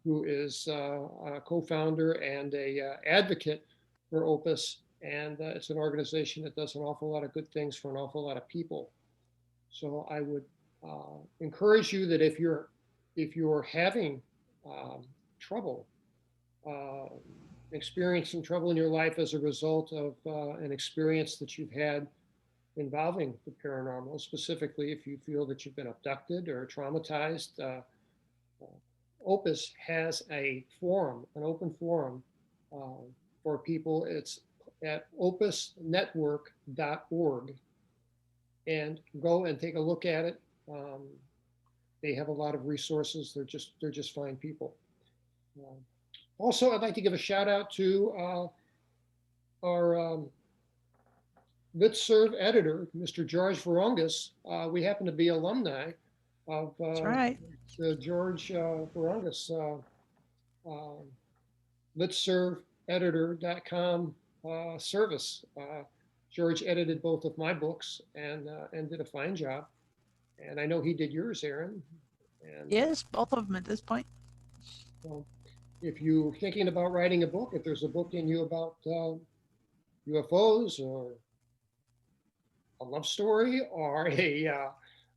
who is a co-founder and a advocate for Opus. And it's an organization that does an awful lot of good things for an awful lot of people. So I would encourage you that if you're having trouble, uh, experiencing trouble in your life as a result of an experience that you've had involving the paranormal, specifically if you feel that you've been abducted or traumatized, Opus has an open forum for people. It's at opusnetwork.org, and go and take a look at it. They have a lot of resources. They're just fine people. Also, I'd like to give a shout out to our Listserv editor, Mr. George Varongas. We happen to be alumni of That's right. the George Varongas uh, listserveditor.com service. George edited both of my books and did a fine job. And I know he did yours, Erin. And Yes, both of them at this point. so if you're thinking about writing a book, if there's a book in you about UFOs or a love story or a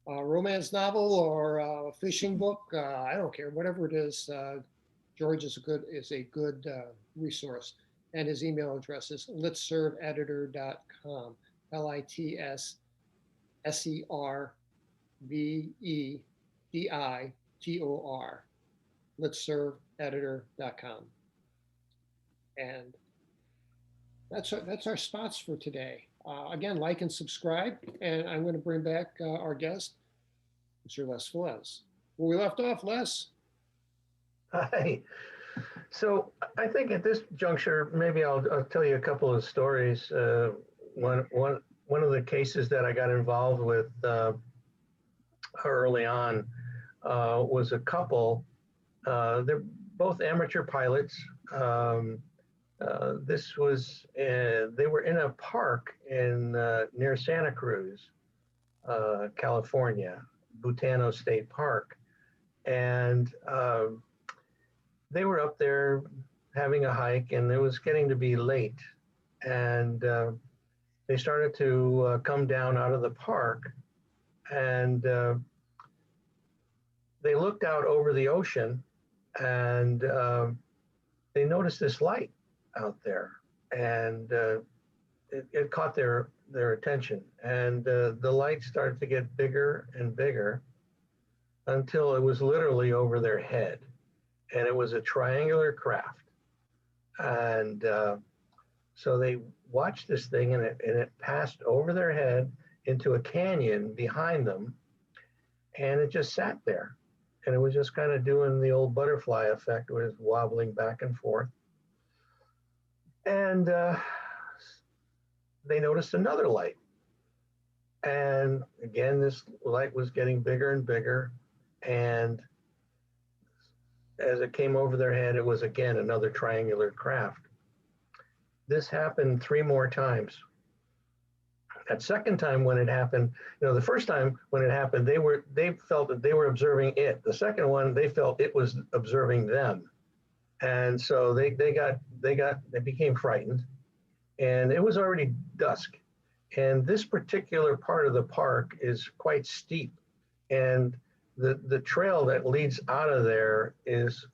romance novel or a fishing book, I don't care, whatever it is, George is a good resource. And his email address is listserveditor.com, LITSSERVEDITOR, listserveditor.com. And that's our spots for today. Again, like and subscribe, and I'm going to bring back our guest, Mr. Les Velez. Where we left off, Les? Hi. So I think at this juncture, maybe I'll tell you a couple of stories. One of the cases that I got involved with early on was a couple. They're both amateur pilots. This was they were in a park in near Santa Cruz, California, Butano State Park, and they were up there having a hike, and it was getting to be late, and they started to come down out of the park, and they looked out over the ocean, and they noticed this light out there, and it caught their attention, and the light started to get bigger and bigger until it was literally over their head, and it was a triangular craft, and so they watched this thing, and it passed over their head into a canyon behind them, and it just sat there, and it was just kind of doing the old butterfly effect, where it's wobbling back and forth. And they noticed another light. And again, this light was getting bigger and bigger. And as it came over their head, it was again another triangular craft. This happened 3 more times. That second time when it happened, the first time when it happened, they felt that they were observing it. The second one, they felt it was observing them. And so they became frightened, and it was already dusk. And this particular part of the park is quite steep, and the trail that leads out of there it's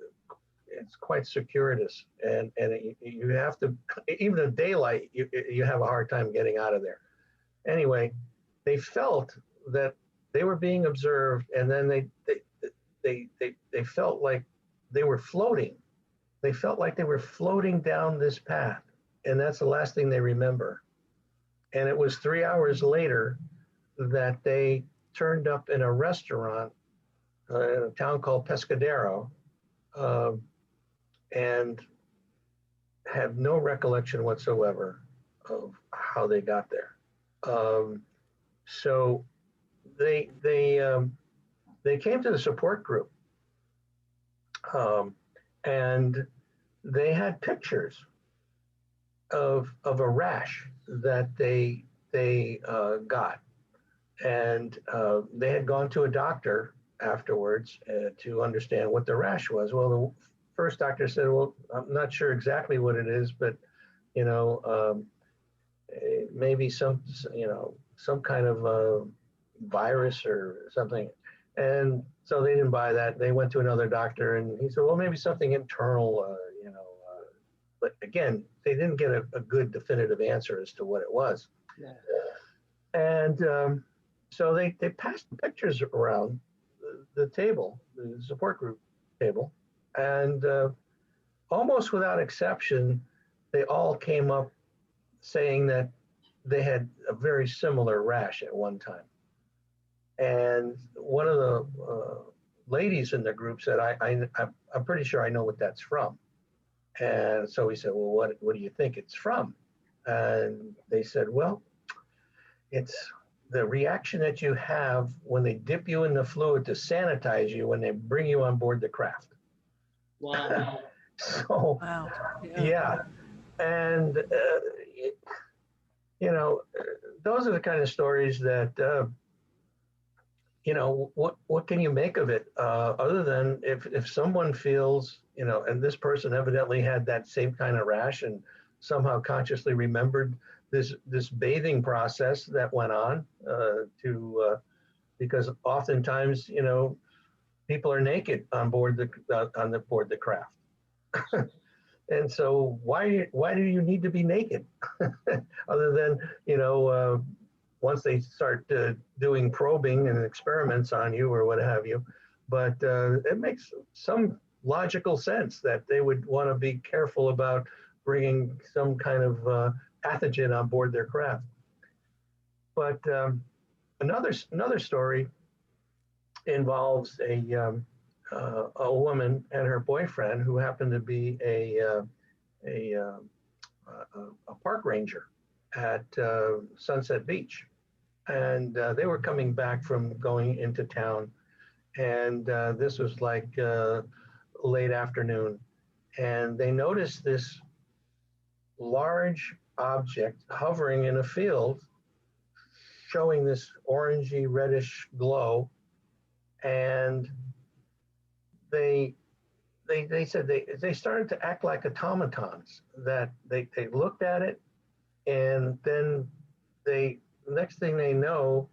quite circuitous, and you have to, even in daylight, you have a hard time getting out of there. Anyway, they felt that they were being observed, and then they felt like they were floating. They felt like they were floating down this path, and that's the last thing they remember. And it was 3 hours later that they turned up in a restaurant in a town called Pescadero, and have no recollection whatsoever of how they got there. So they came to the support group, and they had pictures of a rash that they got, and they had gone to a doctor afterwards to understand what the rash was. Well, the first doctor said, "Well, I'm not sure exactly what it is, but maybe some kind of virus or something." And so they didn't buy that. They went to another doctor, and he said, "Well, maybe something internal, but again, they didn't get a good definitive answer as to what it was. Yeah. And so they passed the pictures around the table, the support group table, and almost without exception, they all came up saying that they had a very similar rash at one time. And one of the ladies in the group said, I'm pretty sure I know what that's from." And so we said, "Well, what do you think it's from?" And they said, "Well, it's the reaction that you have when they dip you in the fluid to sanitize you when they bring you on board the craft. Wow. So, Wow. yeah. And, you know, those are the kind of stories that, you know, what can you make of it other than if someone feels, you know, and this person evidently had that same kind of rash and somehow consciously remembered this bathing process that went on because oftentimes, you know, people are naked on board the craft. And so why do you need to be naked other than, you know, once they start doing probing and experiments on you or what have you. But it makes some logical sense that they would want to be careful about bringing some kind of pathogen on board their craft. But another story involves a woman and her boyfriend who happened to be a park ranger at Sunset Beach. And they were coming back from going into town. And this was like late afternoon. And they noticed this large object hovering in a field, showing this orangey reddish glow. And they said they started to act like automatons, that they looked at it, and then the next thing they know,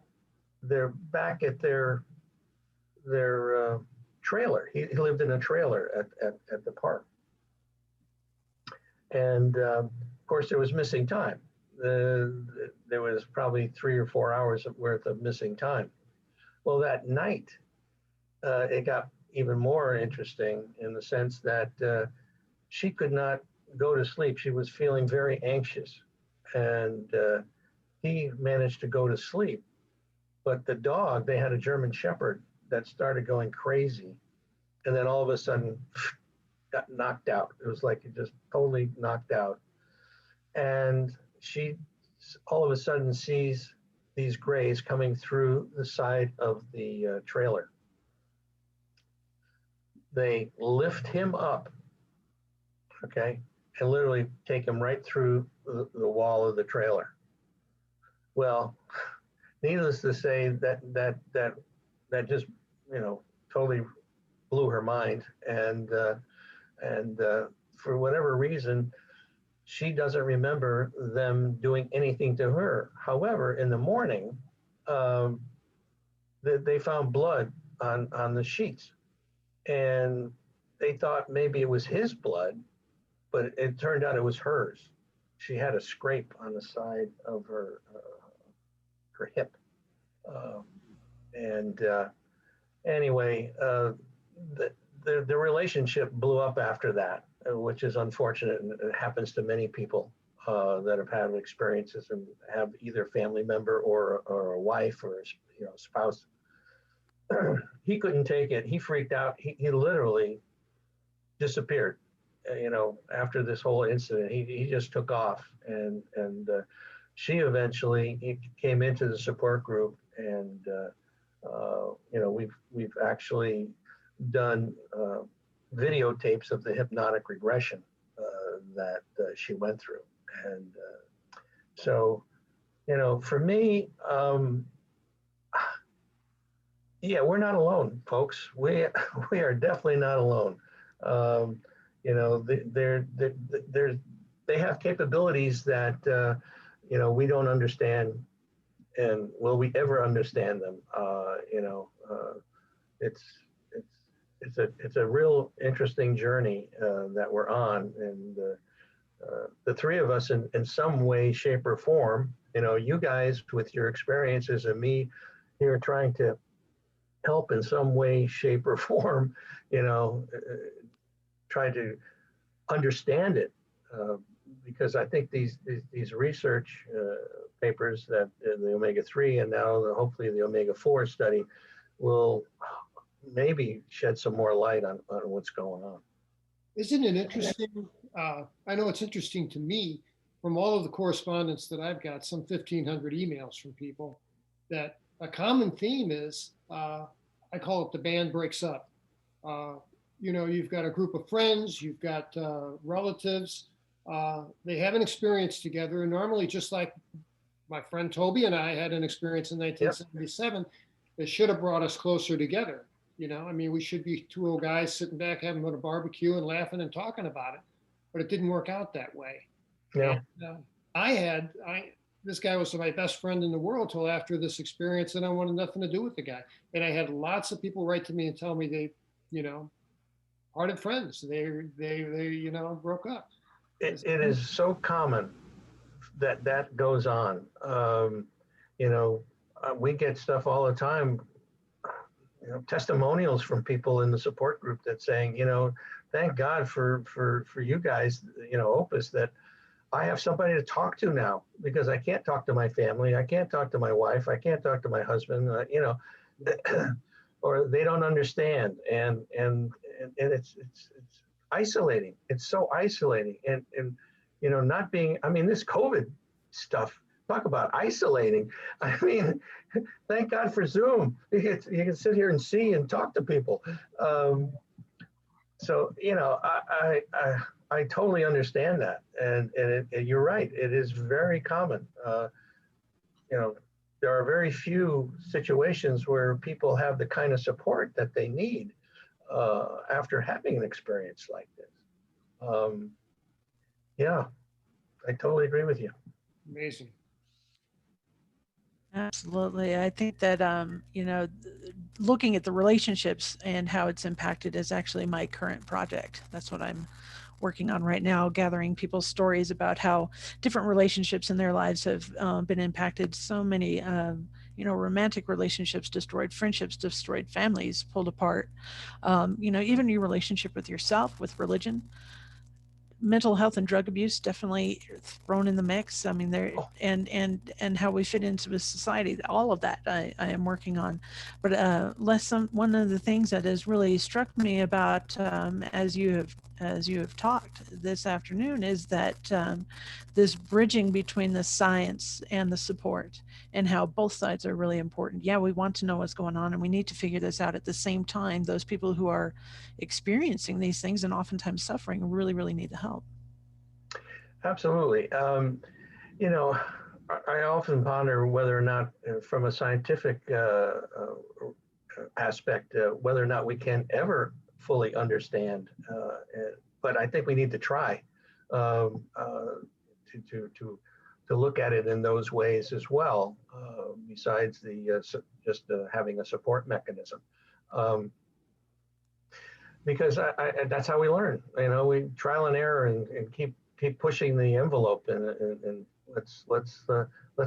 they're back at their trailer. He lived in a trailer at the park. And of course, there was missing time. There was probably 3 or 4 hours worth of missing time. Well, that night, it got even more interesting in the sense that she could not go to sleep. She was feeling very anxious. And he managed to go to sleep. But the dog, they had a German Shepherd that started going crazy. And then all of a sudden got knocked out. It was like it just totally knocked out. And she all of a sudden sees these grays coming through the side of the trailer. They lift him up, okay, and literally take him right through the wall of the trailer. Well, needless to say, that just, you know, totally blew her mind, and for whatever reason, she doesn't remember them doing anything to her. However, in the morning, they found blood on the sheets, and they thought maybe it was his blood, but it turned out it was hers. She had a scrape on the side of her hip, and anyway, the relationship blew up after that, which is unfortunate, and it happens to many people that have had experiences and have either family member or a wife or, you know, spouse. He couldn't take it. He freaked out. He literally disappeared. You know, after this whole incident, he just took off, and she eventually came into the support group, and you know, we've actually done videotapes of the hypnotic regression that she went through, and so, you know, for me, yeah, we're not alone, folks. We are definitely not alone. You know, they have capabilities that you know, we don't understand, and will we ever understand them? You know, it's a real interesting journey that we're on, and the three of us in some way, shape, or form. You know, you guys with your experiences, and me here trying to help in some way, shape, or form. You know, try to understand it, because I think these research papers that the omega-3 and now hopefully the omega-4 study will maybe shed some more light on what's going on. Isn't it interesting? I know it's interesting to me from all of the correspondence that I've got, some 1,500 emails from people, that a common theme is, I call it the band breaks up. Uh, you've got a group of friends, you've got relatives, they have an experience together, and normally, just like my friend Toby and I had an experience in Yep. 1977, that should have brought us closer together. I mean, we should be two old guys sitting back having a barbecue and laughing and talking about it, but it didn't work out that way. Yeah. And, this guy was my best friend in the world till after this experience, and I wanted nothing to do with the guy. And I had lots of people write to me and tell me they, parted friends. They broke up. It is so common that goes on. We get stuff all the time, testimonials from people in the support group that saying, thank God for you guys, Opus, that I have somebody to talk to now, because I can't talk to my family, I can't talk to my wife, I can't talk to my husband, or they don't understand, and it's isolating. It's so isolating, and not being. I mean, this COVID stuff. Talk about isolating. I mean, thank God for Zoom. You can sit here and see and talk to people. So I totally understand that, and you're right. It is very common. There are very few situations where people have the kind of support that they need after having an experience like this. Yeah, I totally agree with you. Amazing. Absolutely. I think that, looking at the relationships and how it's impacted is actually my current project. That's what I'm working on right now, gathering people's stories about how different relationships in their lives have been impacted. So many, romantic relationships destroyed, friendships destroyed, families pulled apart. Even your relationship with yourself, with religion. Mental health and drug abuse definitely thrown in the mix. I mean, there and how we fit into a society. All of that I am working on. But one of the things that has really struck me about as you have talked this afternoon is that this bridging between the science and the support, and how both sides are really important. Yeah, we want to know what's going on, and we need to figure this out. At the same time, those people who are experiencing these things and oftentimes suffering really, really need the help. Absolutely. I often ponder whether or not, from a scientific aspect, whether or not we can ever fully understand. But I think we need to try to look at it in those ways as well. Besides just having a support mechanism. Because that's how we learn. We trial and error and keep pushing the envelope, and let's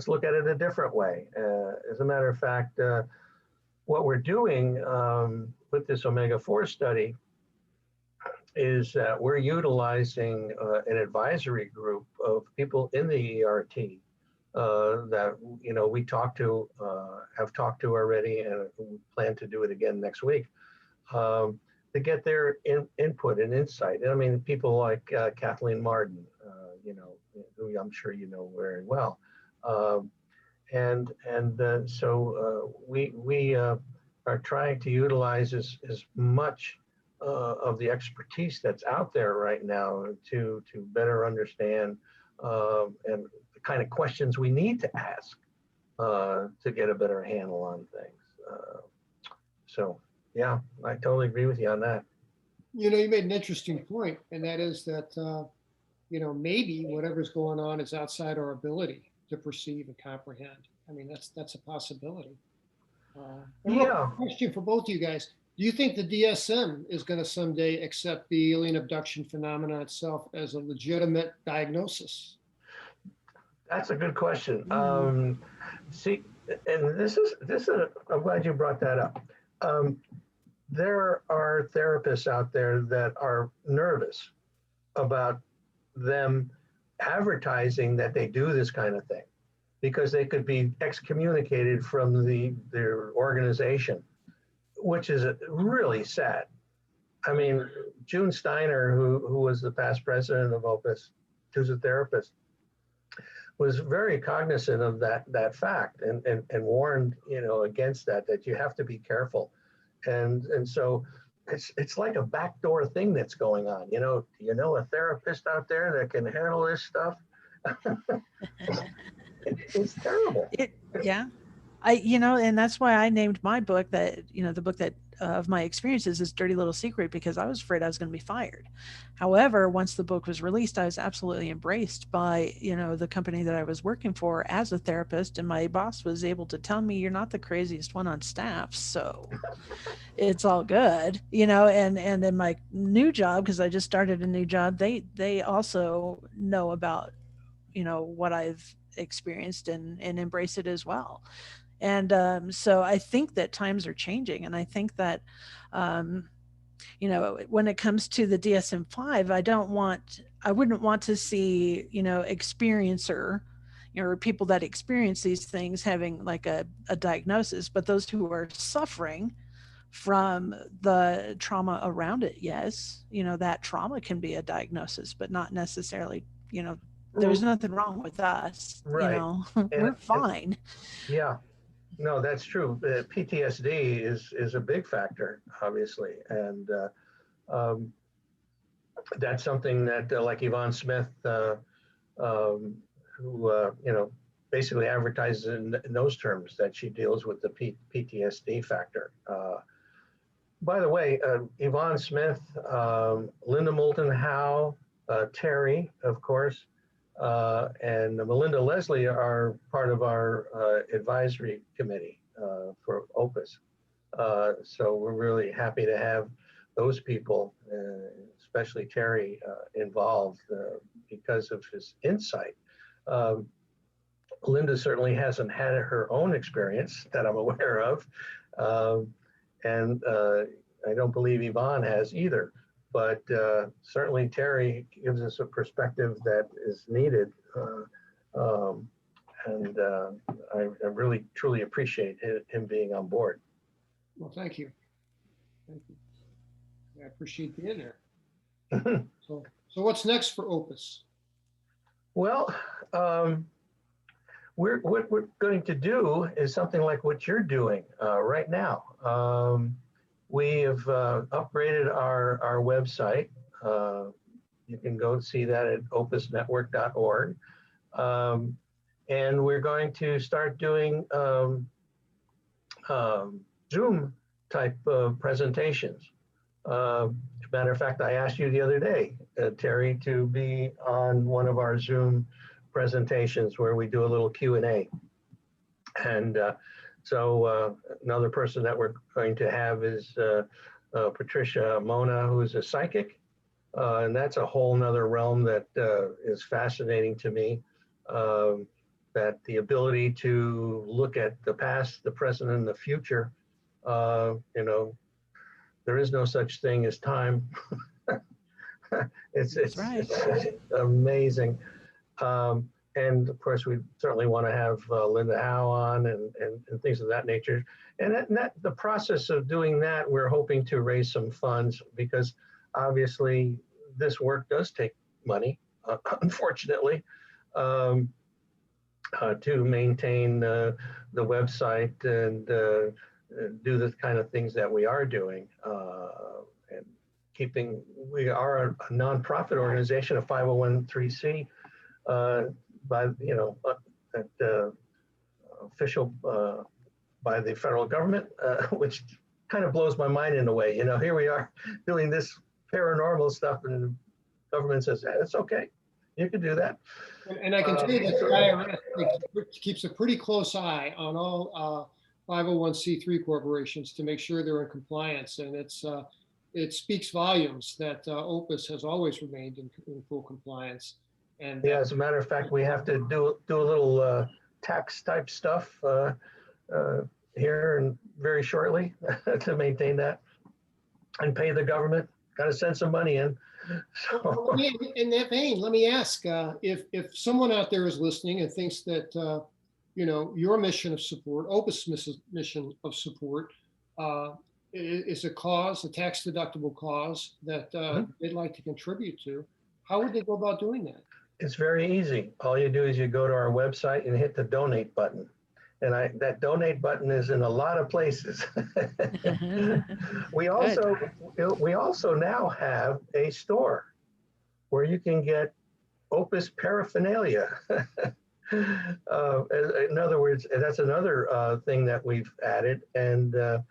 look at it a different way. As a matter of fact, what we're doing with this omega-4 study is that we're utilizing an advisory group of people in the ERT that we have talked to already, and we plan to do it again next week. To get their input and insight. I mean, people like Kathleen Martin, who I'm sure you know very well. So we are trying to utilize as much of the expertise that's out there right now to better understand and the kind of questions we need to ask to get a better handle on things. Yeah, I totally agree with you on that. You made an interesting point, and that is that, maybe whatever's going on is outside our ability to perceive and comprehend. I mean, that's a possibility. Yeah. Question for both of you guys. Do you think the DSM is going to someday accept the alien abduction phenomenon itself as a legitimate diagnosis? That's a good question. See, and this is, I'm glad you brought that up. There are therapists out there that are nervous about them advertising that they do this kind of thing, because they could be excommunicated from their organization, which is really sad. I mean, June Steiner, who was the past president of Opus, who's a therapist, was very cognizant of that fact and warned, against that you have to be careful. And so it's like a backdoor thing that's going on. A therapist out there that can handle this stuff? It's terrible. Yeah. And that's why I named my book the book that of my experiences is Dirty Little Secret, because I was afraid I was going to be fired. However, once the book was released, I was absolutely embraced by, the company that I was working for as a therapist. And my boss was able to tell me, you're not the craziest one on staff. So it's all good, and in my new job, because I just started a new job, they also know about, what I've experienced and embrace it as well. And so I think that times are changing. And I think that, when it comes to the DSM-5, I wouldn't want to see, experiencer, or people that experience these things having like a diagnosis, but those who are suffering from the trauma around it, yes, that trauma can be a diagnosis, but not necessarily, there's nothing wrong with us, Right. we're fine. Yeah. No, that's true. PTSD is a big factor, obviously, and um, that's something that, like Yvonne Smith, who basically advertises in those terms, that she deals with the PTSD factor. By the way, Yvonne Smith, Linda Moulton Howe, Terry, of course, and Melinda Leslie are part of our advisory committee for Opus. So we're really happy to have those people, especially Terry, involved because of his insight. Linda certainly hasn't had her own experience that I'm aware of. And I don't believe Yvonne has either. But certainly Terry gives us a perspective that is needed. And I really, truly appreciate him being on board. Well, thank you. Thank you. I appreciate being there. So what's next for Opus? Well, what we're going to do is something like what you're doing right now. We have upgraded our website. You can go see that at opusnetwork.org. And we're going to start doing Zoom type of presentations. As a matter of fact, I asked you the other day, Terry, to be on one of our Zoom presentations where we do a little Q&A. And so another person that we're going to have is Patricia Mona, who's a psychic. And that's a whole nother realm that is fascinating to me. That the ability to look at the past, the present, and the future, there is no such thing as time. It's amazing. And of course, we certainly want to have Linda Howe on and things of that nature. And the process of doing that, we're hoping to raise some funds, because obviously this work does take money, unfortunately, to maintain the website and do the kind of things that we are doing. And we are a nonprofit organization, a 501(c)(3), official by the federal government, which kind of blows my mind in a way. Here we are doing this paranormal stuff, and the government says, it's okay, you can do that. And I can tell you that the IRS keeps a pretty close eye on all 501(c)(3) corporations to make sure they're in compliance. And it speaks volumes that Opus has always remained in full compliance. And yeah, as a matter of fact, we have to do a little tax type stuff here and very shortly to maintain that and pay the government. Got to send some money in. So. In that vein, let me ask if someone out there is listening and thinks that your mission of support, Opus mission of support, is a tax deductible cause that they'd like to contribute to, how would they go about doing that? It's very easy. All you do is you go to our website and hit the donate button. And that donate button is in a lot of places. we also we also now have a store where you can get Opus paraphernalia. In other words, that's another thing that we've added. And the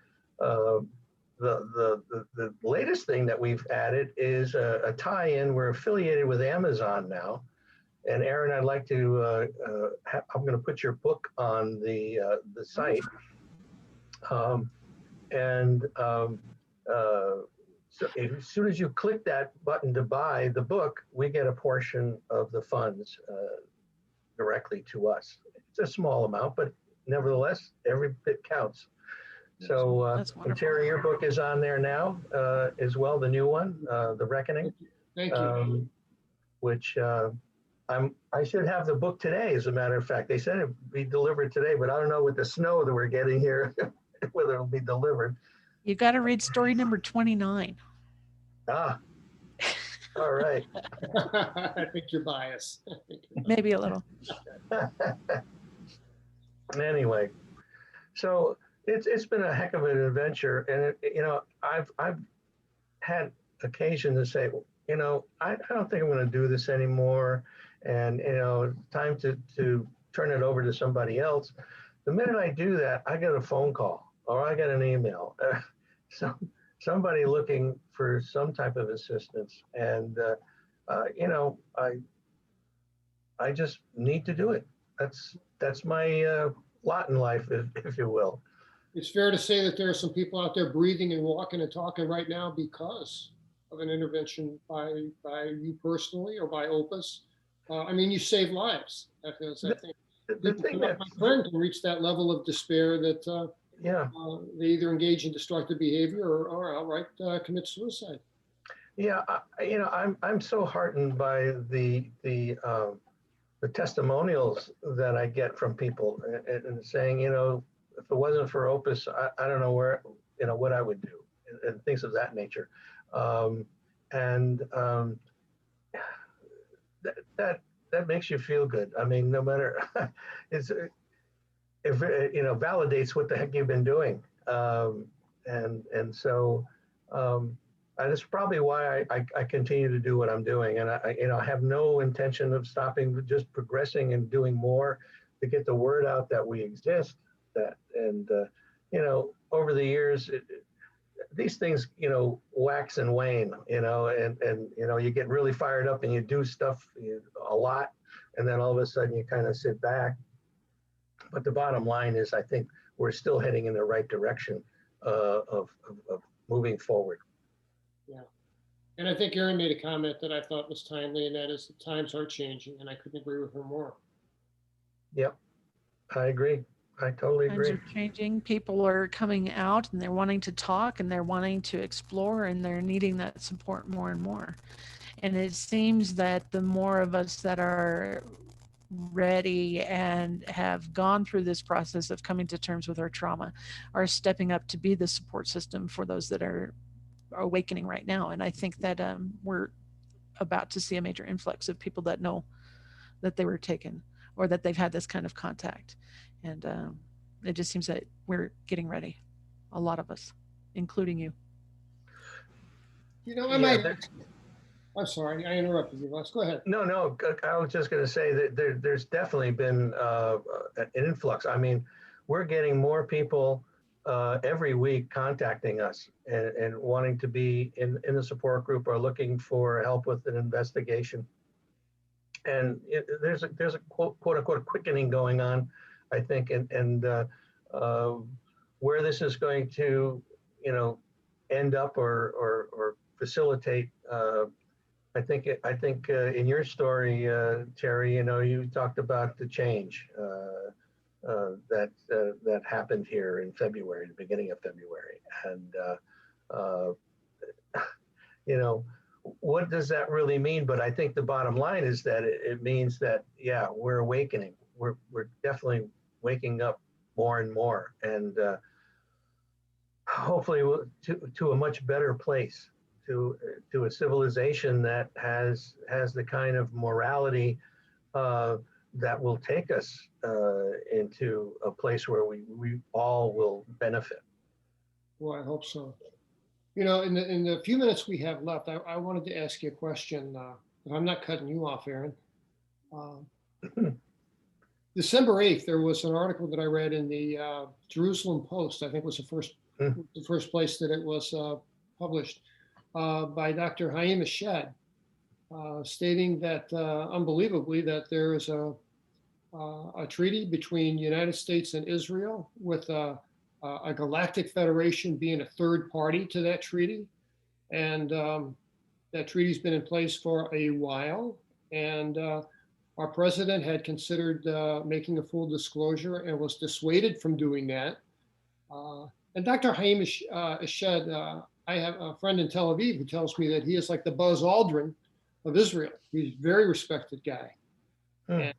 latest thing that we've added is a tie-in. We're affiliated with Amazon now. And Erin, I'd like to, I'm going to put your book on the site. So as soon as you click that button to buy the book, we get a portion of the funds directly to us. It's a small amount, but nevertheless, every bit counts. So Terry, your book is on there now as well, the new one, The Reckoning. Thank you. Which I should have the book today, as a matter of fact. They said it would be delivered today, but I don't know with the snow that we're getting here, whether it'll be delivered. You got to read story number 29. Ah, all right. I think you're biased. Maybe a little. Anyway, so it's been a heck of an adventure, and I've had occasion to say, I don't think I'm going to do this anymore, and time to turn it over to somebody else. The minute I do that, I get a phone call or I get an email. So somebody looking for some type of assistance, and I just need to do it. That's my lot in life, if you will. It's fair to say that there are some people out there breathing and walking and talking right now because of an intervention by you personally or by Opus. I mean, you save lives. Because I think my friend can reach that level of despair that they either engage in destructive behavior or outright commit suicide. Yeah, I'm so heartened by the testimonials that I get from people and saying, if it wasn't for Opus, I don't know where, what I would do, and things of that nature. That makes you feel good. I mean, no matter, it validates what the heck you've been doing. And so that's probably why I continue to do what I'm doing. And I have no intention of stopping, just progressing and doing more to get the word out that we exist. Over the years, these things, wax and wane, and you get really fired up and you do stuff a lot, and then all of a sudden you kind of sit back. But the bottom line is, I think we're still heading in the right direction of moving forward. Yeah. And I think Erin made a comment that I thought was timely, and that is the times are changing, and I couldn't agree with her more. Yep, I agree. I totally agree. Times are changing. People are coming out and they're wanting to talk and they're wanting to explore and they're needing that support more and more. And it seems that the more of us that are ready and have gone through this process of coming to terms with our trauma are stepping up to be the support system for those that are awakening right now. And I think that we're about to see a major influx of people that know that they were taken or that they've had this kind of contact. And it just seems that we're getting ready, a lot of us, including you. I'm sorry, I interrupted you, Les. Go ahead. No, I was just going to say that there's definitely been an influx. I mean, we're getting more people every week contacting us and wanting to be in the support group or looking for help with an investigation. And there's a quote unquote quickening going on, I think, and where this is going to, end up or facilitate. I think in your story, Terry, you talked about the change that happened here in February, the beginning of February, and what does that really mean? But I think the bottom line is that it means that we're awakening. We're definitely waking up more and more, and hopefully to a much better place. to a civilization that has the kind of morality that will take us into a place where we all will benefit. Well, I hope so. You know, in the few minutes we have left, I wanted to ask you a question. If I'm not cutting you off, Erin. December 8th, there was an article that I read in the Jerusalem Post. I think was the first place that it was published by Dr. Haim Eshed, stating that unbelievably that there is a treaty between the United States and Israel with a galactic federation being a third party to that treaty. And that treaty's been in place for a while. And our president had considered making a full disclosure and was dissuaded from doing that. And Dr. Haim Eshed, I have a friend in Tel Aviv who tells me that he is like the Buzz Aldrin of Israel. He's a very respected guy. And,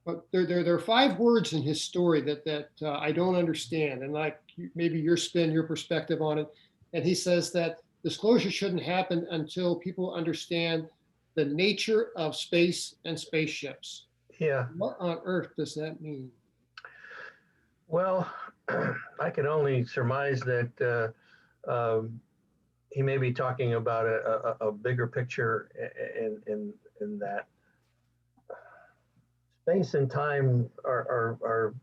but there are 5 words in his story that I don't understand. And like maybe your spin, your perspective on it. And he says that disclosure shouldn't happen until people understand the nature of space and spaceships. Yeah. What on earth does that mean? Well, I can only surmise that he may be talking about a bigger picture in that space and time are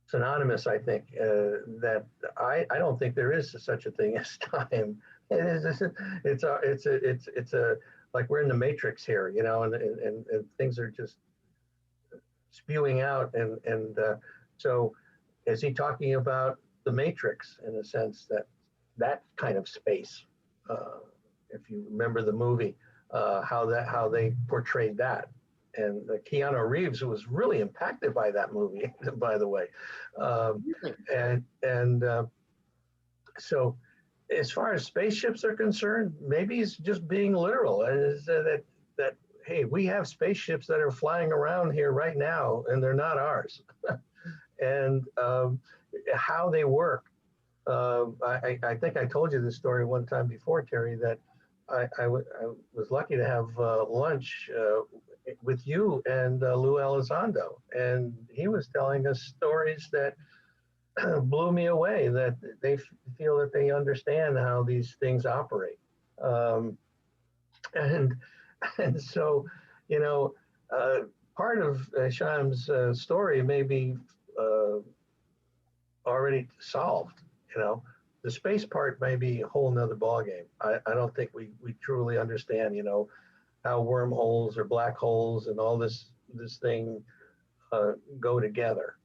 synonymous. I think that I don't think there is such a thing as time. It's a like we're in the matrix here, you know, and things are just spewing out. And so is he talking about the matrix in a sense that kind of space? If you remember the movie, how they portrayed that. And Keanu Reeves was really impacted by that movie, by the way. So as far as spaceships are concerned, maybe he's just being literal. And that hey, we have spaceships that are flying around here right now, and they're not ours. And how they work. I think I told you this story one time before, Terry, that I was lucky to have lunch with you and Lou Elizondo, and he was telling us stories that blew me away, that they feel that they understand how these things operate. And so, you know, part of Sham's story may be already solved. You know, the space part may be a whole nother ballgame. I don't think we truly understand, you know, how wormholes or black holes and all this thing go together.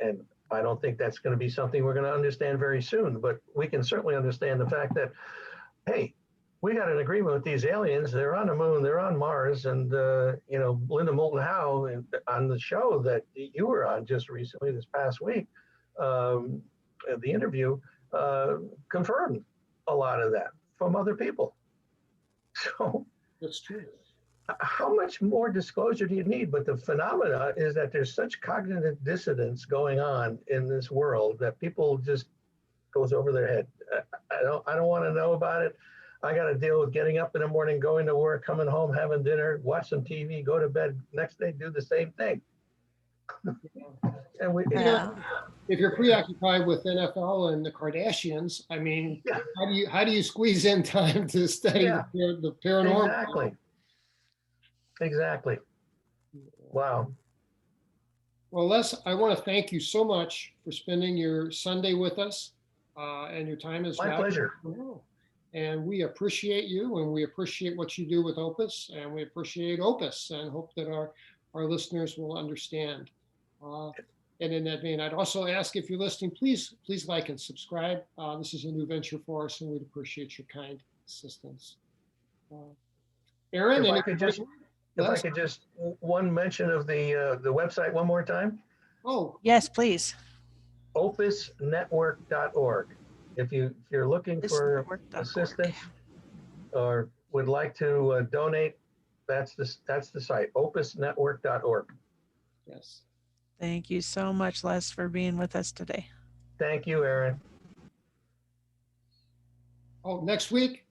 And I don't think that's going to be something we're going to understand very soon, but we can certainly understand the fact that, hey, we got an agreement with these aliens. They're on the moon, they're on Mars. And, you know, Linda Moulton Howe on the show that you were on just recently, this past week, the interview confirmed a lot of that from other people. So That's true. How much more disclosure do you need? But the phenomena is that there's such cognitive dissonance going on in this world that people just goes over their head. I don't want to know about it. I got to deal with getting up in the morning, going to work, coming home, having dinner, watch some TV, go to bed. Next day, do the same thing. And if you're preoccupied with NFL and the Kardashians, I mean, how do you squeeze in time to study the paranormal? Exactly. Wow. Well, Les, I want to thank you so much for spending your Sunday with us, and your time is my pleasure. And we appreciate you, and we appreciate what you do with Opus, and we appreciate Opus, and hope that our listeners will understand. And in that vein, I'd also ask, if you're listening, please like and subscribe. This is a new venture for us, and we'd appreciate your kind assistance. Erin, if I could just one mention of the website one more time. Oh, yes, please. opusnetwork.org. If you're looking for assistance or would like to donate, that's the site, opusnetwork.org. Yes. Thank you so much, Les, for being with us today. Thank you, Erin. Oh, next week,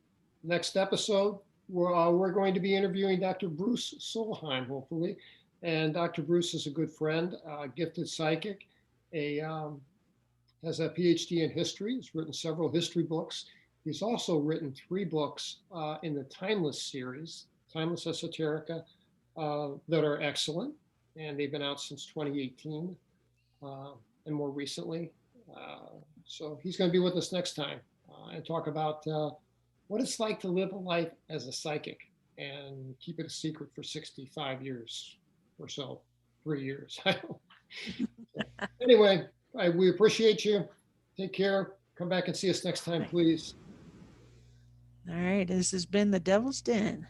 Next episode, we're going to be interviewing Dr. Bruce Solheim, hopefully. And Dr. Bruce is a good friend, gifted psychic, has a PhD in history. He's written several history books. He's also written 3 books in the Timeless series, Timeless Esoterica, that are excellent. And they've been out since 2018 and more recently. So he's going to be with us next time and talk about what it's like to live a life as a psychic and keep it a secret for 65 years or so, 3 years. Anyway, we appreciate you. Take care. Come back and see us next time, please. All right. This has been the Devil's Den.